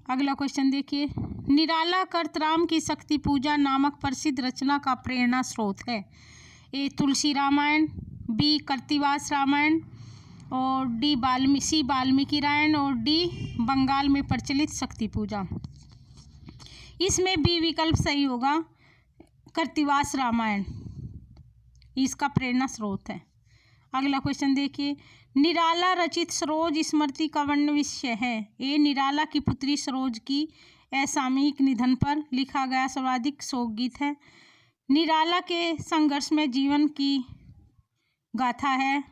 अगला क्वेश्चन देखिए, निराला कर्तराम की शक्ति पूजा नामक प्रसिद्ध रचना का प्रेरणा स्रोत है? ए तुलसी रामायण, बी कर्तिवास रामायण और डी वाल्मीकि रामायण और डी बंगाल में प्रचलित शक्ति पूजा। इसमें बी विकल्प सही होगा, कर्तिवास रामायण इसका प्रेरणा स्रोत है। अगला क्वेश्चन देखिए, निराला रचित सरोज स्मृति का वर्ण विषय है? ए निराला की पुत्री सरोज की असामयिक निधन पर लिखा गया सर्वाधिक शोक गीत है, निराला के संघर्ष में जीवन की गाथा है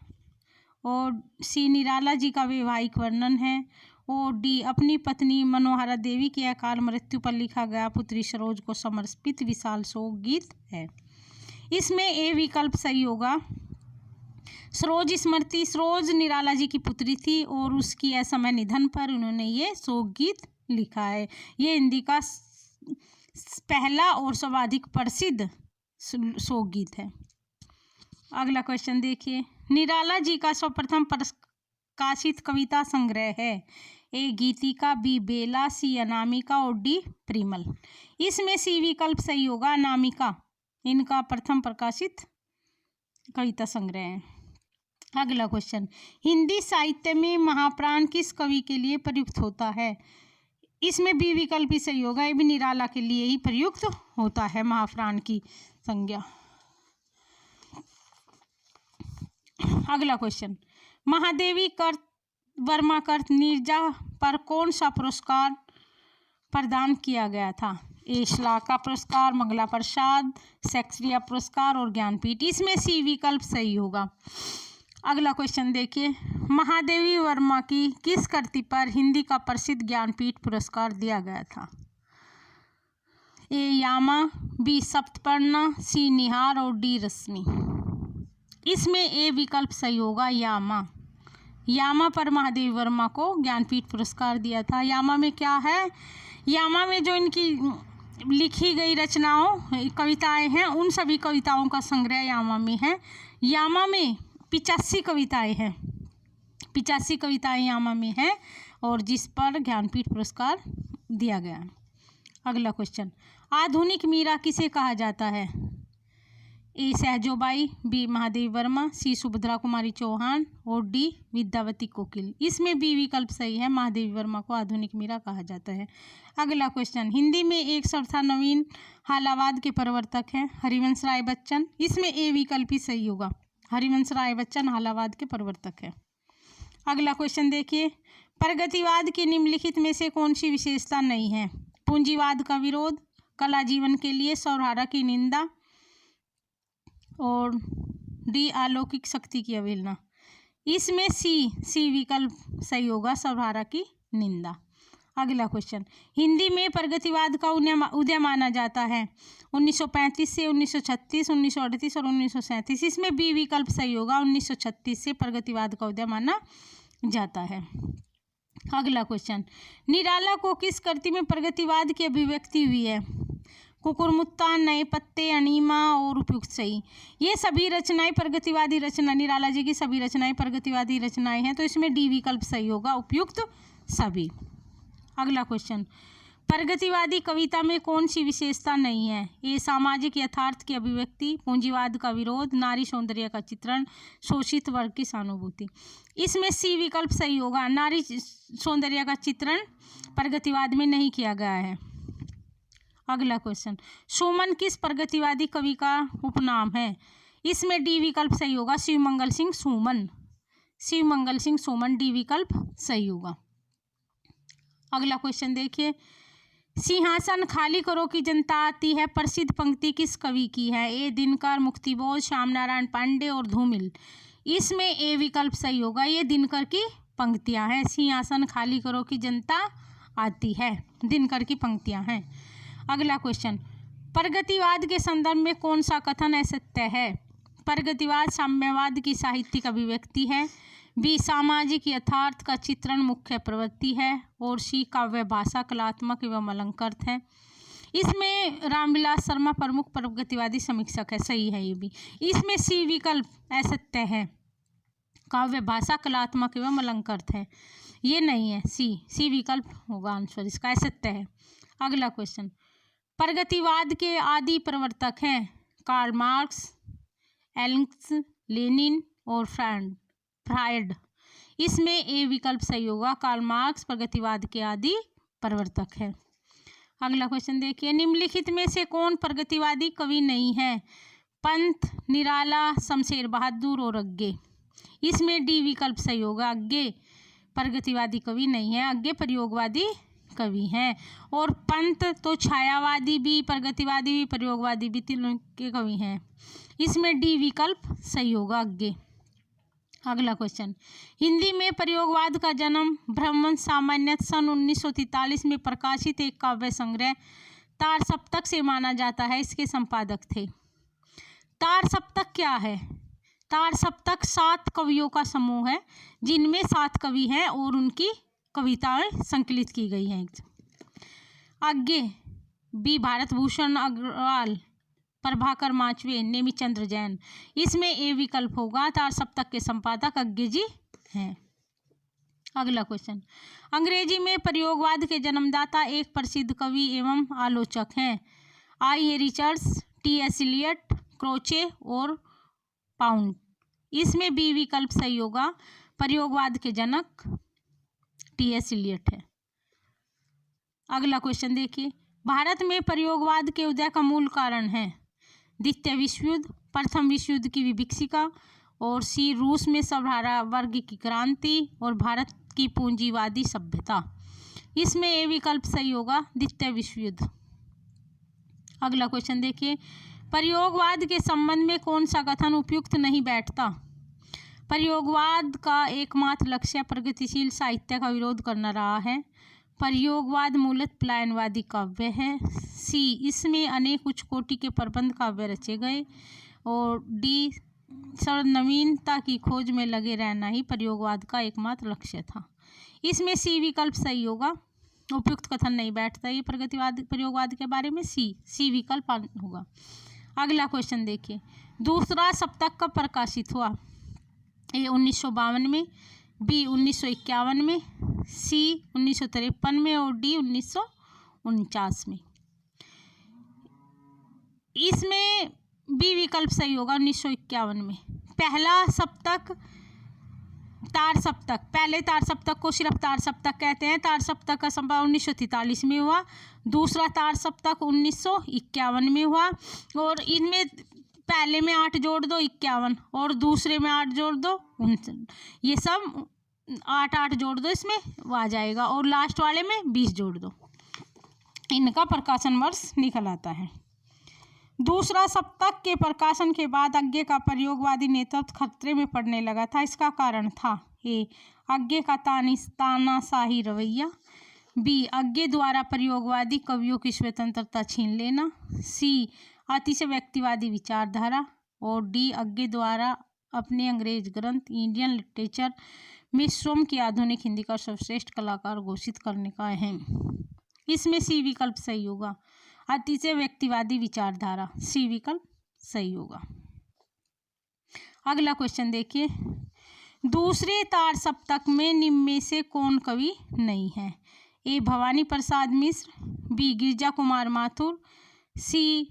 और सी निराला जी का वैवाहिक वर्णन है और डी अपनी पत्नी मनोहरा देवी की अकाल मृत्यु पर लिखा गया पुत्री सरोज को समर्पित विशाल शोक गीत है। इसमें ए विकल्प सही होगा, सरोज स्मृति। सरोज निराला जी की पुत्री थी और उसकी असमय निधन पर उन्होंने ये शोक गीत लिखा है। ये हिंदी का पहला और सर्वाधिक प्रसिद्ध शोक गीत है। अगला क्वेश्चन देखिए, निराला जी का सर्वप्रथम प्रकाशित कविता संग्रह है? ए गीतिका, बी बेला, सी अनामिका और डी परिमल। इसमें सी विकल्प सही होगा, अनामिका इनका प्रथम प्रकाशित कविता संग्रह है। अगला क्वेश्चन, हिंदी साहित्य में महाप्राण किस कवि के लिए प्रयुक्त होता है? इसमें बी विकल्प ही सही होगा, ये भी निराला के लिए ही प्रयुक्त होता है महाप्राण की संज्ञा। अगला क्वेश्चन, महादेवी कर्त वर्मा कर्त नीरजा पर कौन सा पुरस्कार प्रदान किया गया था? एशलाक का पुरस्कार, मंगला प्रसाद, शेक्सपियर पुरस्कार और ज्ञानपीठ। इसमें सी विकल्प सही होगा। अगला क्वेश्चन देखिए, महादेवी वर्मा की किस कृति पर हिंदी का प्रसिद्ध ज्ञानपीठ पुरस्कार दिया गया था? ए यामा, बी सप्तपर्णा, सी निहार और डी रश्मि। इसमें ए विकल्प सही होगा, यामा। यामा पर महादेवी वर्मा को ज्ञानपीठ पुरस्कार दिया था। यामा में क्या है? यामा में जो इनकी लिखी गई रचनाओं कविताएं हैं, उन सभी कविताओं का संग्रह यामा में है। यामा में 85 कविताएं हैं, 85 कविताएं यामा में हैं और जिस पर ज्ञानपीठ पुरस्कार दिया गया है। अगला क्वेश्चन, आधुनिक मीरा किसे कहा जाता है? ए सहजोबाई, बी महादेवी वर्मा, सी सुभद्रा कुमारी चौहान और डी विद्यावती कोकिल। इसमें बी विकल्प सही है, महादेवी वर्मा को आधुनिक मीरा कहा जाता है। अगला क्वेश्चन, हिंदी में एक सरथा नवीन हालावाद के प्रवर्तक हैं हरिवंश राय बच्चन। इसमें ए विकल्प ही सही होगा, हरिवंश राय बच्चन हालावाद के प्रवर्तक है। अगला क्वेश्चन देखिए, प्रगतिवाद की निम्नलिखित में से कौन सी विशेषता नहीं है? पूंजीवाद का विरोध, कला जीवन के लिए सर्वहारा की निंदा और डी अलौकिक शक्ति की अवहेलना। इसमें सी विकल्प सही होगा, सर्वहारा की निंदा। अगला क्वेश्चन, हिंदी में प्रगतिवाद का उदय माना जाता है 1935 से 1936, 1938 और 1937। इसमें बी विकल्प सही होगा, 1936 से प्रगतिवाद का उदय माना जाता है। अगला क्वेश्चन, निराला को किस कृति में प्रगतिवाद की अभिव्यक्ति हुई है? कुकुरमुत्ता, नए पत्ते, अनीमा और उपयुक्त सही। ये सभी रचनाएं प्रगतिवादी रचना, निराला जी की सभी रचनाएं प्रगतिवादी रचनाएं हैं, तो इसमें डी विकल्प सही होगा, उपयुक्त सभी। अगला क्वेश्चन, प्रगतिवादी कविता में कौन सी विशेषता नहीं है? ये सामाजिक यथार्थ की अभिव्यक्ति, पूंजीवाद का विरोध, नारी सौंदर्य का चित्रण, शोषित वर्ग की सहानुभूति। इसमें सी विकल्प सही होगा, नारी सौंदर्य का चित्रण प्रगतिवाद में नहीं किया गया है। अगला क्वेश्चन, सुमन किस प्रगतिवादी कवि का उपनाम है? इसमें डी विकल्प सही होगा, शिवमंगल सिंह सुमन। शिवमंगल सिंह सुमन, डी विकल्प सही होगा। अगला क्वेश्चन देखिए, सिंहासन खाली करो की जनता आती है प्रसिद्ध पंक्ति किस कवि की है? ए दिनकर, मुक्तिबोध, श्याम नारायण पांडे और धूमिल। इसमें ए विकल्प सही होगा, ये दिनकर की पंक्तियां हैं। सिंहासन खाली करो की जनता आती है, दिनकर की पंक्तियां हैं। अगला क्वेश्चन, प्रगतिवाद के संदर्भ में कौन सा कथन असत्य है? प्रगतिवाद साम्यवाद की साहित्यिक अभिव्यक्ति है, बी सामाजिक यथार्थ का चित्रण मुख्य प्रवृत्ति है और सी काव्य भाषा कलात्मक एवं अलंकृत है। इसमें रामविलास शर्मा प्रमुख प्रगतिवादी समीक्षक है, सही है ये भी। इसमें सी विकल्प असत्य है, काव्य भाषा कलात्मक एवं अलंकृत है, ये नहीं है, सी विकल्प होगा आंसर इसका, असत्य है। अगला क्वेश्चन, प्रगतिवाद के आदि प्रवर्तक हैं कार्ल मार्क्स, एंगल्स, लेनिन और फ्रायड। इसमें ए विकल्प सही होगा, कार्ल मार्क्स प्रगतिवाद के आदि प्रवर्तक है। अगला क्वेश्चन देखिए, निम्नलिखित में से कौन प्रगतिवादी कवि नहीं है? पंत, निराला, शमशेर बहादुर और अग्गे। इसमें डी विकल्प सही होगा, अग्गे प्रगतिवादी कवि नहीं है, अग्गे प्रयोगवादी कवि हैं। और पंत तो छायावादी भी, प्रगतिवादी भी, प्रयोगवादी भी, तीनों के कवि हैं। इसमें डी विकल्प सही होगा, अग्गे। अगला क्वेश्चन, हिंदी में प्रयोगवाद का जन्म ब्रह्मवंश सामान्यतः सन 1943 में प्रकाशित एक काव्य संग्रह तार सप्तक से माना जाता है, इसके संपादक थे। तार सप्तक क्या है? तार सप्तक 7 कवियों का समूह है, जिनमें 7 कवि हैं और उनकी कविताएं संकलित की गई हैं। आगे बी भारत भूषण अग्रवाल, प्रभाकर माचवे, नेमिचंद्र जैन। इसमें ए विकल्प होगा, तार सप्तक के संपादक अग्गे जी हैं। अगला क्वेश्चन, अंग्रेजी में प्रयोगवाद के जन्मदाता एक प्रसिद्ध कवि एवं आलोचक हैं I A Richards, T S Eliot, Croce और पाउंड। इसमें बी विकल्प सही होगा, प्रयोगवाद के जनक टी एस इलियट है। अगला क्वेश्चन देखिए, भारत में प्रयोगवाद के उदय का मूल कारण है द्वितीय विश्व युद्ध, प्रथम विश्व युद्ध की विभीषिका, और सी रूस में सभ्य वर्ग की क्रांति, और भारत की पूंजीवादी सभ्यता। इसमें ए विकल्प सही होगा, द्वितीय विश्व युद्ध। अगला क्वेश्चन देखिए, प्रयोगवाद के संबंध में कौन सा कथन उपयुक्त नहीं बैठता? प्रयोगवाद का एकमात्र लक्ष्य प्रगतिशील साहित्य का विरोध करना रहा है। प्रयोगवाद मूलतः पलायनवादी काव्य है। सी, इसमें अनेक उच्च कोटि के प्रबंध काव्य रचे गए, और डी, सर्वनवीनता की खोज में लगे रहना ही प्रयोगवाद का एकमात्र लक्ष्य था। इसमें सी विकल्प सही होगा, उपयुक्त कथन नहीं बैठता ये प्रगतिवाद प्रयोगवाद के बारे में। सी विकल्प होगा। अगला क्वेश्चन देखिए, दूसरा सप्तक कब प्रकाशित हुआ? ए 1952 में, बी 1951 में, सी 1953 में, और डी 1949 में। इसमें बी विकल्प सही होगा, 1951 में। पहला सप्तक तार सप्तक, पहले तार सप्तक को सिर्फ तार सप्तक कहते हैं। तार सप्तक का संभव 1943 में हुआ। दूसरा तार सप्तक 1951 में हुआ, और इनमें पहले में 8 जोड़ दो 51, और दूसरे में 8 जोड़ दो 59, ये सब 8 जोड़ दो, इसमें वो आ जाएगा, और लास्ट वाले में 20 जोड़ दो। इनका प्रकाशन वर्ष निकल आता है। दूसरा सप्तक के प्रकाशन के बाद अज्ञे का प्रयोगवादी नेतृत्व खतरे में पड़ने लगा था। इसका कारण था ए, अज्ञे का तानाशाही रवैया, बी, अज्ञे द्वारा प्रयोगवादी कवियों की स्वतंत्रता छीन लेना, सी, अतिशय व्यक्तिवादी विचारधारा, और डी, अज्ञे द्वारा अपने अंग्रेज ग्रंथ इंडियन लिटरेचर में स्वयं की आधुनिक हिंदी का सर्वश्रेष्ठ कलाकार घोषित करने का अहम। इसमें सी विकल्प सही होगा, अतिशय व्यक्तिवादी विचारधारा। सी विकल्प सही होगा। अगला क्वेश्चन देखिए, दूसरे तार सप्तक में निम्न में से कौन कवि नहीं है? ए, भवानी प्रसाद मिश्र, बी, गिरिजा कुमार माथुर, सी,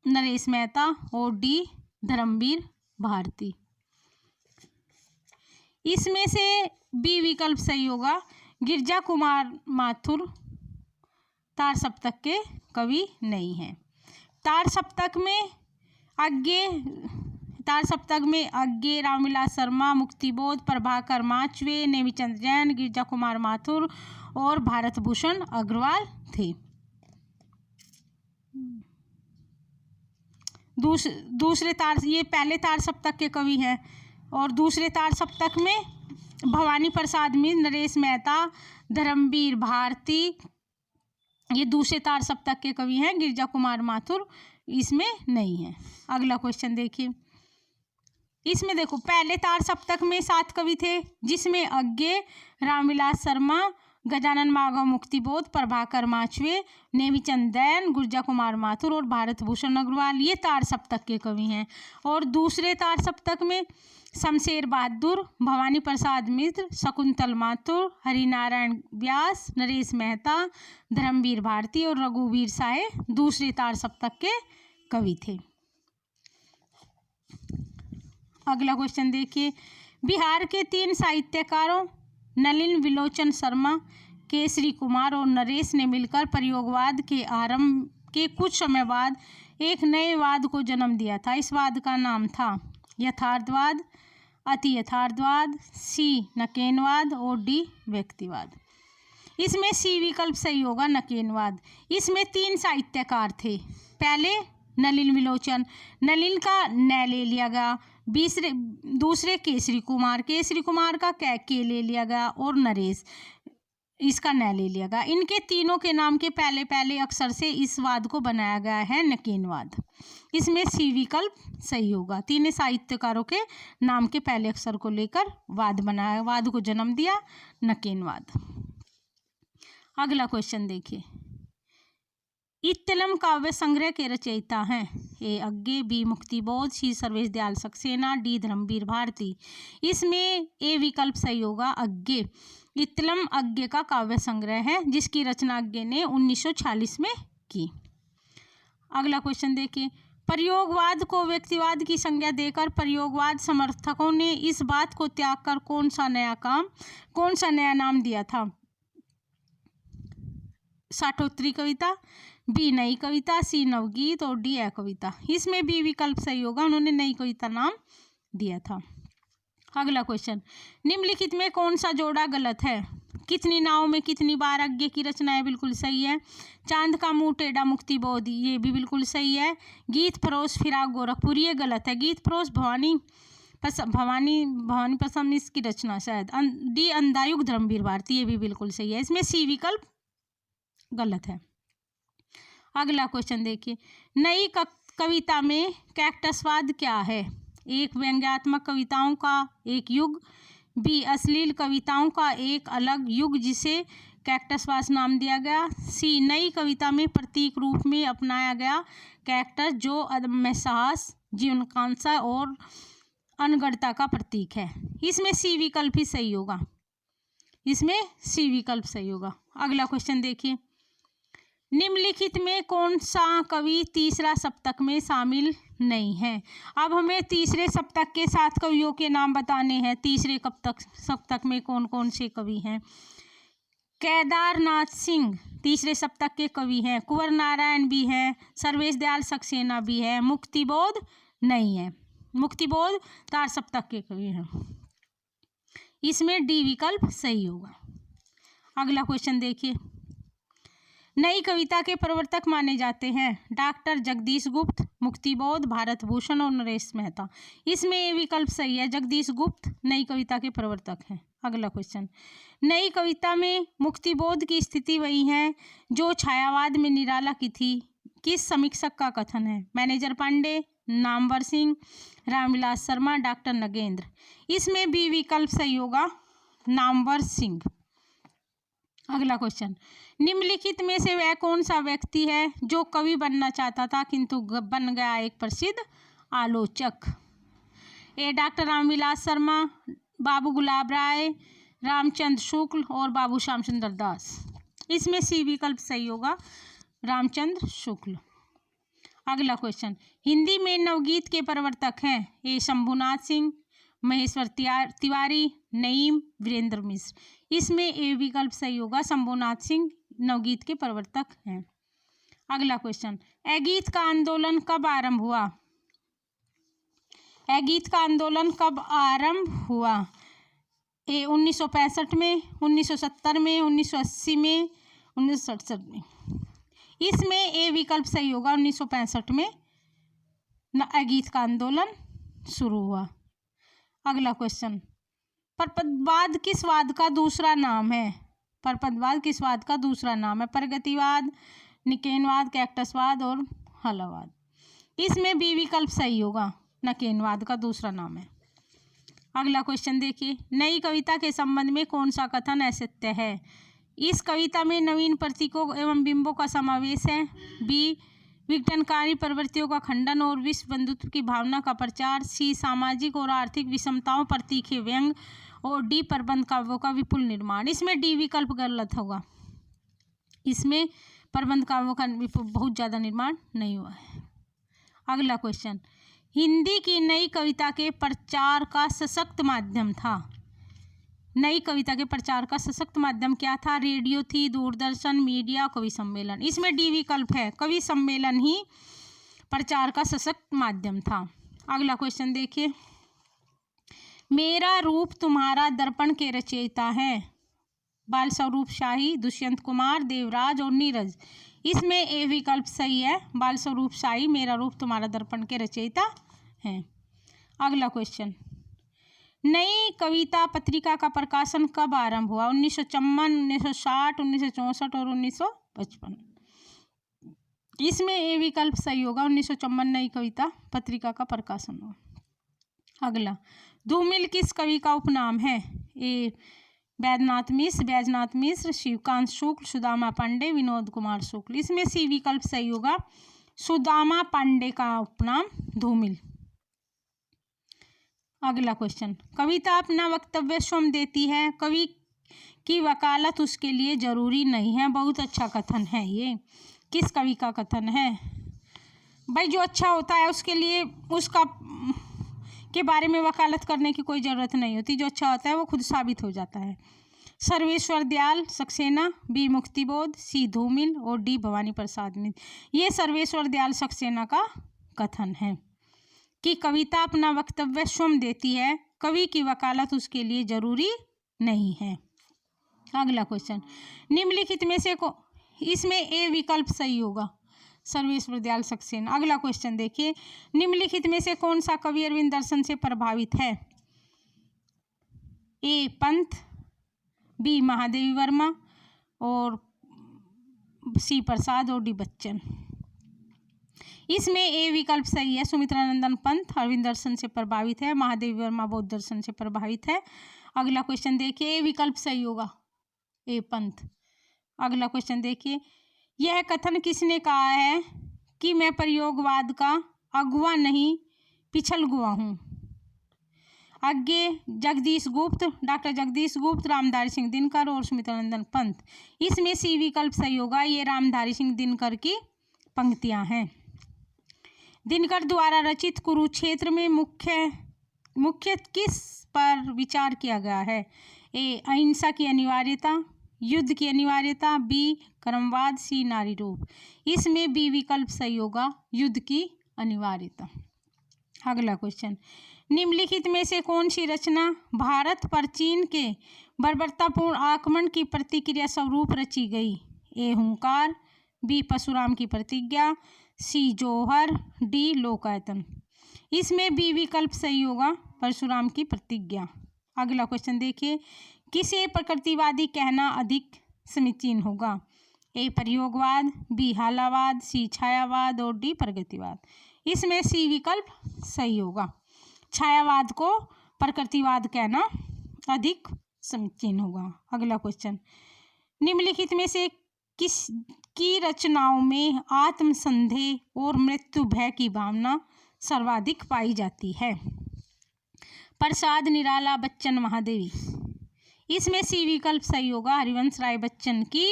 नरेश मेहता, और डी, धर्मवीर भारती। इसमें से बी विकल्प सही होगा, गिरिजा कुमार माथुर तार सप्तक के कवि नहीं हैं। तार सप्तक में अज्ञे, रामविलास शर्मा, मुक्तिबोध, प्रभाकर माचवे, नेमीचंद जैन, गिरिजा कुमार माथुर और भारत भूषण अग्रवाल थे। दूसरे तार, ये पहले तार सप्तक के कवि हैं, और दूसरे तार सप्तक में भवानी प्रसाद मिश्र, नरेश मेहता, धर्मवीर भारती, ये दूसरे तार सप्तक के कवि हैं। गिरिजा कुमार माथुर इसमें नहीं है। अगला क्वेश्चन देखिए, इसमें देखो पहले तार सप्तक में 7 कवि थे, जिसमें अज्ञे, रामविलास शर्मा, गजानन माधव मुक्तिबोध, प्रभाकर माचवे, नेमीचंद जैन, गिरिजा कुमार माथुर और भारत भूषण अग्रवाल, ये तार सप्तक के कवि हैं। और दूसरे तार सप्तक में शमशेर बहादुर, भवानी प्रसाद मिश्र, शकुंतल माथुर, हरिनारायण व्यास, नरेश मेहता, धर्मवीर भारती और रघुवीर साहे दूसरे तार सप्तक के कवि थे। अगला क्वेश्चन देखिए, बिहार के 3 साहित्यकारों नलिन विलोचन शर्मा, केसरी कुमार और नरेश ने मिलकर प्रयोगवाद के आरंभ के कुछ समय बाद एक नए वाद को जन्म दिया था। इस वाद का नाम था यथार्थवाद, अति यथार्थवाद, सी नकेनवाद और डी व्यक्तिवाद। इसमें सी विकल्प सही होगा, नकेनवाद। इसमें 3 साहित्यकार थे। पहले नलिन विलोचन, नलिन का न ले लिया गया। दूसरे केसरी कुमार का के ले लिया गया, और नरेश इसका न ले लिया गया। इनके तीनों के नाम के पहले अक्षर से इस वाद को बनाया गया है नकेनवाद। इसमें सी विकल्प सही होगा। 3 साहित्यकारों के नाम के पहले अक्षर को लेकर वाद बनाया, वाद को जन्म दिया नकेनवाद। अगला क्वेश्चन देखिए, इत्तलम काव्य संग्रह के रचयिता हैं ए अज्ञे, बी मुक्तिबोध, सी सर्वेश दयाल सक्सेना, डी धर्मवीर भारती। इसमें ए विकल्प सही होगा, अज्ञे। इत्तलम अज्ञे का काव्य संग्रह है, जिसकी रचना अज्ञे ने 1946 में की। अगला क्वेश्चन देखिए, प्रयोगवाद को व्यक्तिवाद की संज्ञा देकर प्रयोगवाद समर्थकों ने इस बात को त्याग कर कौन सा नया नाम दिया था? साठोत्तरी कविता, बी नई कविता, सी नवगीत और डी कविता। इसमें बी विकल्प सही होगा, उन्होंने नई कविता नाम दिया था। अगला क्वेश्चन, निम्नलिखित में कौन सा जोड़ा गलत है? कितनी नाव में कितनी बार आज्ञा की रचना है, बिल्कुल सही है। चांद का मुंह टेढ़ा मुक्ति बोध, ये भी बिल्कुल सही है। गीत फरोश फिराक गोरखपुर, ये गलत है। गीत फरोश भवानी पसंद इसकी रचना शायद। डी अंधायुग धर्मवीर भारती, ये भी बिल्कुल सही है। इसमें सी विकल्प गलत है। अगला क्वेश्चन देखिए, नई कविता में कैक्टसवाद क्या है? एक व्यंग्यात्मक कविताओं का एक युग, बी अश्लील कविताओं का एक अलग युग जिसे कैक्टसवाद नाम दिया गया, सी नई कविता में प्रतीक रूप में अपनाया गया कैक्टस जो अदम्य साहस, जीवनाकांक्षा और अनगढ़ता का प्रतीक है। इसमें सी विकल्प ही सही होगा, इसमें सी विकल्प सही होगा। अगला क्वेश्चन देखिए, निम्नलिखित में कौन सा कवि तीसरा सप्तक में शामिल नहीं है? अब हमें तीसरे सप्तक के 7 कवियों के नाम बताने हैं। तीसरे सप्तक में कौन कौन से कवि हैं? केदारनाथ सिंह तीसरे सप्तक के कवि हैं, कुंवर नारायण भी हैं, सर्वेश दयाल सक्सेना भी है, मुक्तिबोध नहीं है। मुक्तिबोध तार सप्तक के कवि हैं। इसमें डी विकल्प सही होगा। अगला क्वेश्चन देखिए, नई कविता के प्रवर्तक माने जाते हैं डॉक्टर जगदीश गुप्त, मुक्तिबोध, भारत भूषण और नरेश मेहता। इसमें ये विकल्प सही है, जगदीश गुप्त नई कविता के प्रवर्तक हैं। अगला क्वेश्चन, नई कविता में मुक्तिबोध की स्थिति वही है जो छायावाद में निराला की थी, किस समीक्षक का कथन है? Manager Pandey, Namvar Singh, Ramvilas Sharma, doctor Nagendra. इसमें भी विकल्प सही होगा, नामवर सिंह। अगला क्वेश्चन, निम्नलिखित में से वह कौन सा व्यक्ति है जो कवि बनना चाहता था किंतु बन गया एक प्रसिद्ध आलोचक? ए डॉक्टर रामविलास शर्मा, बाबू गुलाब राय, रामचंद्र शुक्ल और बाबू श्यामचंद्र दास। इसमें सी विकल्प सही होगा, रामचंद्र शुक्ल। अगला क्वेश्चन, हिंदी में नवगीत के प्रवर्तक हैं ए शंभुनाथ सिंह, महेश्वर तिवारी, नईम, वीरेंद्र मिश्र। इसमें ए विकल्प सही होगा, शंभुनाथ सिंह नवगीत के प्रवर्तक हैं। अगला क्वेश्चन, गीत का आंदोलन कब आरंभ हुआ? गीत का आंदोलन कब आरंभ हुआ? ए 1965 में, 1970 में, 1980 में, 1967 में। इसमें ए विकल्प सही होगा, 1965 में गीत का आंदोलन शुरू हुआ। अगला क्वेश्चन, परपदवाद किस वाद का दूसरा नाम है? परपदवाद किस वाद का दूसरा नाम है? प्रगतिवाद, निकेनवाद, कैक्टसवाद और हलवाद। इसमें बी विकल्प सही होगा, निकेनवाद का दूसरा नाम है। अगला क्वेश्चन देखिए, नई कविता के संबंध में कौन सा कथन असत्य है? इस कविता में नवीन प्रतीकों एवं बिंबों का समावेश है, बी विघटनकारी प्रवृत्तियों का खंडन और विश्व बंधुत्व की भावना का प्रचार, सी सामाजिक और आर्थिक विषमताओं पर तीखे व्यंग और डी प्रबंध काव्यों का विपुल निर्माण। इसमें डी विकल्प गलत होगा, इसमें प्रबंध काव्यों का बहुत ज़्यादा निर्माण नहीं हुआ है। अगला क्वेश्चन, हिंदी की नई कविता के प्रचार का सशक्त माध्यम था। नई कविता के प्रचार का सशक्त माध्यम क्या था? रेडियो थी, दूरदर्शन, मीडिया, कवि सम्मेलन। इसमें डी विकल्प है, कवि सम्मेलन ही प्रचार का सशक्त माध्यम था। अगला क्वेश्चन देखिए, मेरा रूप तुम्हारा दर्पण के रचयिता हैं बाल स्वरूप शाही, दुष्यंत कुमार, देवराज और नीरज। इसमें ए विकल्प सही है, बाल स्वरूप शाही मेरा रूप तुम्हारा दर्पण के रचयिता हैं। अगला क्वेश्चन, नई कविता पत्रिका का प्रकाशन कब आरंभ हुआ? 1954, 1960, 1964 और 1955। इसमें ए विकल्प सही होगा, 1954 नई कविता पत्रिका का प्रकाशन हुआ। अगला, धूमिल किस कवि का उपनाम है? ए बैजनाथ मिश्र, शिवकांत शुक्ल, सुदामा पांडे, विनोद कुमार शुक्ल। इसमें सी विकल्प सही होगा, सुदामा पांडे का उपनाम धूमिल। अगला क्वेश्चन, कविता अपना वक्तव्य स्वयं देती है, कवि की वकालत उसके लिए जरूरी नहीं है। बहुत अच्छा कथन है ये। किस कवि का कथन है? भाई जो अच्छा होता है उसके लिए उसका के बारे में वकालत करने की कोई ज़रूरत नहीं होती, जो अच्छा होता है वो खुद साबित हो जाता है। सर्वेश्वर दयाल सक्सेना, बी मुक्तिबोध, सी धूमिल और डी भवानी प्रसाद मित्र। ये सर्वेश्वर दयाल सक्सेना का कथन है कि कविता अपना वक्तव्य स्वयं देती है, कवि की वकालत उसके लिए जरूरी नहीं है। अगला क्वेश्चन, निम्नलिखित में से इसमें ए विकल्प सही होगा, सर्वेश्वर दयाल सक्सेना। अगला क्वेश्चन देखिए, निम्नलिखित में से कौन सा कवि अरविंद दर्शन से प्रभावित है? ए पंत, बी महादेवी वर्मा और सी प्रसाद और डी बच्चन। इसमें ए विकल्प सही है, सुमित्रानंदन पंत अरविंद दर्शन से प्रभावित है, महादेवी वर्मा बौद्ध दर्शन से प्रभावित है। अगला क्वेश्चन देखिए, ए विकल्प सही होगा, ए पंत। अगला क्वेश्चन देखिए, यह कथन किसने कहा है कि मैं प्रयोगवाद का अगुवा नहीं पिछल गुआ हूँ? आगे जगदीश गुप्त, डॉक्टर जगदीश गुप्त, रामधारी सिंह दिनकर और सुमित्रानंदन पंत। इसमें सी विकल्प सही होगा, ये रामधारी सिंह दिनकर की पंक्तियां हैं। दिनकर द्वारा रचित कुरुक्षेत्र में मुख्य किस पर विचार किया गया है? ए अहिंसा की अनिवार्यता, युद्ध की अनिवार्यता, बी कर्मवाद, सी नारी रूप। इसमें बी विकल्प सही होगा, युद्ध की अनिवार्यता। अगला क्वेश्चन, निम्नलिखित में से कौन सी रचना भारत पर चीन के बर्बरतापूर्ण आक्रमण की प्रतिक्रिया स्वरूप रची गई? ए हुंकार, बी परशुराम की प्रतिज्ञा, सी जौहर, डी लोकायतन। इसमें बी विकल्प सही होगा, परशुराम की प्रतिज्ञा। अगला क्वेश्चन देखिए, किसे प्रकृतिवादी कहना अधिक समीचीन होगा? ए प्रयोगवाद, बी हालावाद, सी छायावाद और डी प्रगतिवाद। इसमें सी विकल्प सही होगा, छायावाद को प्रकृतिवाद कहना अधिक समीचीन होगा। अगला क्वेश्चन, निम्नलिखित में से किस की रचनाओं में आत्मसंदेह और मृत्यु भय की भावना सर्वाधिक पाई जाती है? प्रसाद, निराला, बच्चन, महादेवी। इसमें सी विकल्प सही होगा, हरिवंश राय बच्चन की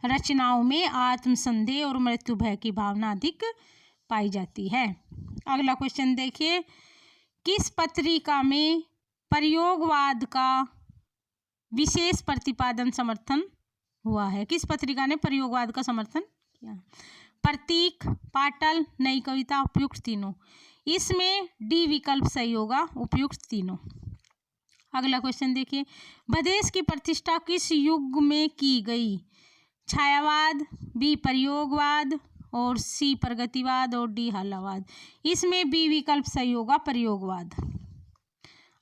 रचनाओं में आत्मसंदेह और मृत्यु भय की भावना अधिक पाई जाती है। अगला क्वेश्चन देखिए, किस पत्रिका में प्रयोगवाद का विशेष प्रतिपादन समर्थन हुआ है? किस पत्रिका ने प्रयोगवाद का समर्थन किया? प्रतीक, पाटल, नई कविता, उपयुक्त तीनों। इसमें डी विकल्प सही होगा, उपयुक्त तीनों। अगला क्वेश्चन देखिए, भदेश की प्रतिष्ठा किस युग में की गई? छायावाद, बी प्रयोगवाद और सी प्रगतिवाद और डी हालावाद। इसमें बी विकल्प सही होगा, प्रयोगवाद।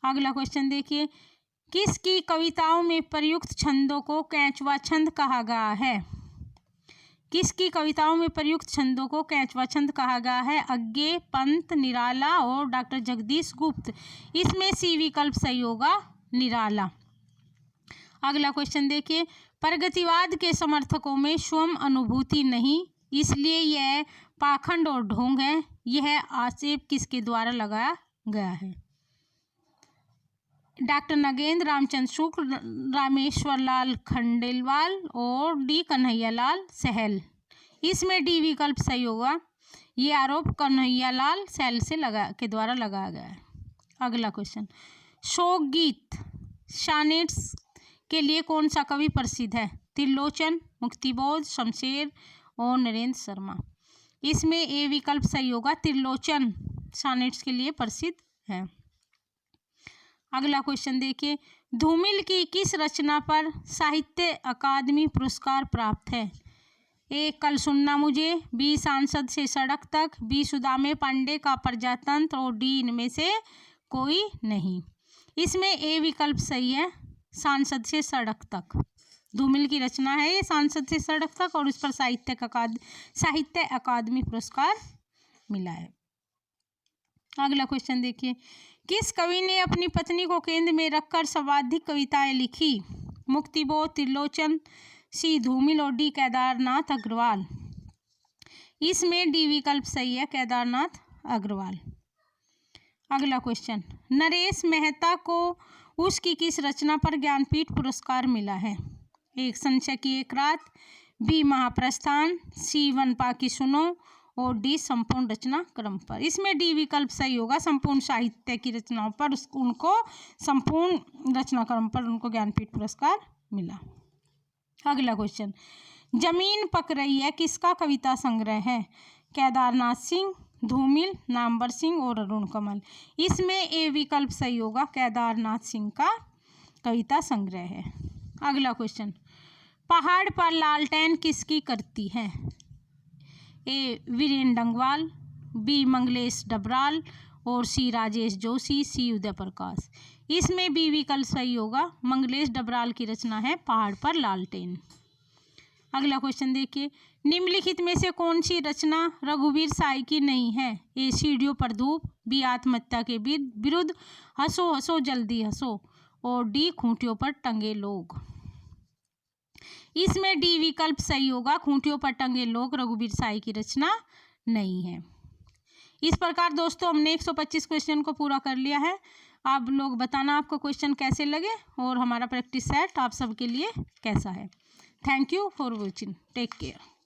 अगला क्वेश्चन देखिए, किसकी कविताओं में प्रयुक्त छंदों को कैचवा छंद कहा गया है? किसकी कविताओं में प्रयुक्त छंदों को कैचवा छंद कहा गया है? अज्ञे, पंत, निराला और डॉक्टर जगदीश गुप्त। इसमें सी विकल्प सही होगा, निराला। अगला क्वेश्चन देखिए, प्रगतिवाद के समर्थकों में स्वयं अनुभूति नहीं, इसलिए यह पाखंड और ढोंग है, यह आक्षेप किसके द्वारा लगाया गया है? डॉक्टर नगेंद्र, रामचंद्र शुक्ल, रामेश्वर लाल खंडेलवाल और डी कन्हैयालाल सहल। इसमें डी विकल्प सही होगा, ये आरोप कन्हैयालाल सहल के द्वारा लगाया गया है। अगला क्वेश्चन, शोक गीत शानेट्स के लिए कौन सा कवि प्रसिद्ध है? त्रिलोचन, मुक्तिबोध, शमशेर और नरेंद्र शर्मा। इसमें ए विकल्प सही होगा, त्रिलोचन शानेट्स के लिए प्रसिद्ध है। अगला क्वेश्चन देखिए, धूमिल की किस रचना पर साहित्य अकादमी पुरस्कार प्राप्त है? ए कल सुनना मुझे, बी सांसद से सड़क तक, बी सुदामे पांडे का प्रजातंत्र और डी इनमें से कोई नहीं। इसमें ए विकल्प सही है, सांसद से सड़क तक। धूमिल की रचना है ये सांसद से सड़क तक और इस पर साहित्य अकादमी पुरस्कार मिला है। अगला क्वेश्चन देखिए, किस कवि ने अपनी पत्नी को केंद्र में रखकर सर्वाधिक कविताएं लिखी? मुक्तिबोध, त्रिलोचन, सी धूमिल और डी केदारनाथ अग्रवाल। इसमें डी विकल्प सही है, केदारनाथ अग्रवाल। अगला क्वेश्चन, नरेश मेहता को उसकी किस रचना पर ज्ञानपीठ पुरस्कार मिला है? एक संशय की एक रात, बी महाप्रस्थान, सी वनपा की सुनो और डी संपूर्ण रचना क्रम पर। इसमें डी विकल्प सही होगा, संपूर्ण साहित्य की रचनाओं पर उनको संपूर्ण रचना क्रम पर उनको ज्ञानपीठ पुरस्कार मिला। अगला क्वेश्चन, जमीन पक रही है किसका कविता संग्रह है? केदारनाथ सिंह, धूमिल, नामवर सिंह और अरुण कमल। इसमें ए विकल्प सही होगा, केदारनाथ सिंह का कविता संग्रह है। अगला क्वेश्चन, पहाड़ पर लालटेन किसकी करती है? ए वीरेन डंगवाल, बी मंगलेश डबराल और सी राजेश जोशी, सी उदय प्रकाश। इसमें बी विकल्प सही होगा, मंगलेश डबराल की रचना है पहाड़ पर लालटेन। अगला क्वेश्चन देखिए, निम्नलिखित में से कौन सी रचना रघुवीर साई की नहीं है? ए सीढ़ियों पर धूप, बी आत्महत्या के विरुद्ध हंसो हंसो जल्दी हंसो और डी खूंटियों पर टंगे लोग। इसमें डी विकल्प सही होगा, खूंटियों पर टंगे लोग रघुवीर साई की रचना नहीं है। इस प्रकार दोस्तों हमने 125 क्वेश्चन को पूरा कर लिया है। आप लोग बताना आपको क्वेश्चन कैसे लगे और हमारा प्रैक्टिस सेट आप सबके लिए कैसा है। Thank you for watching, take care.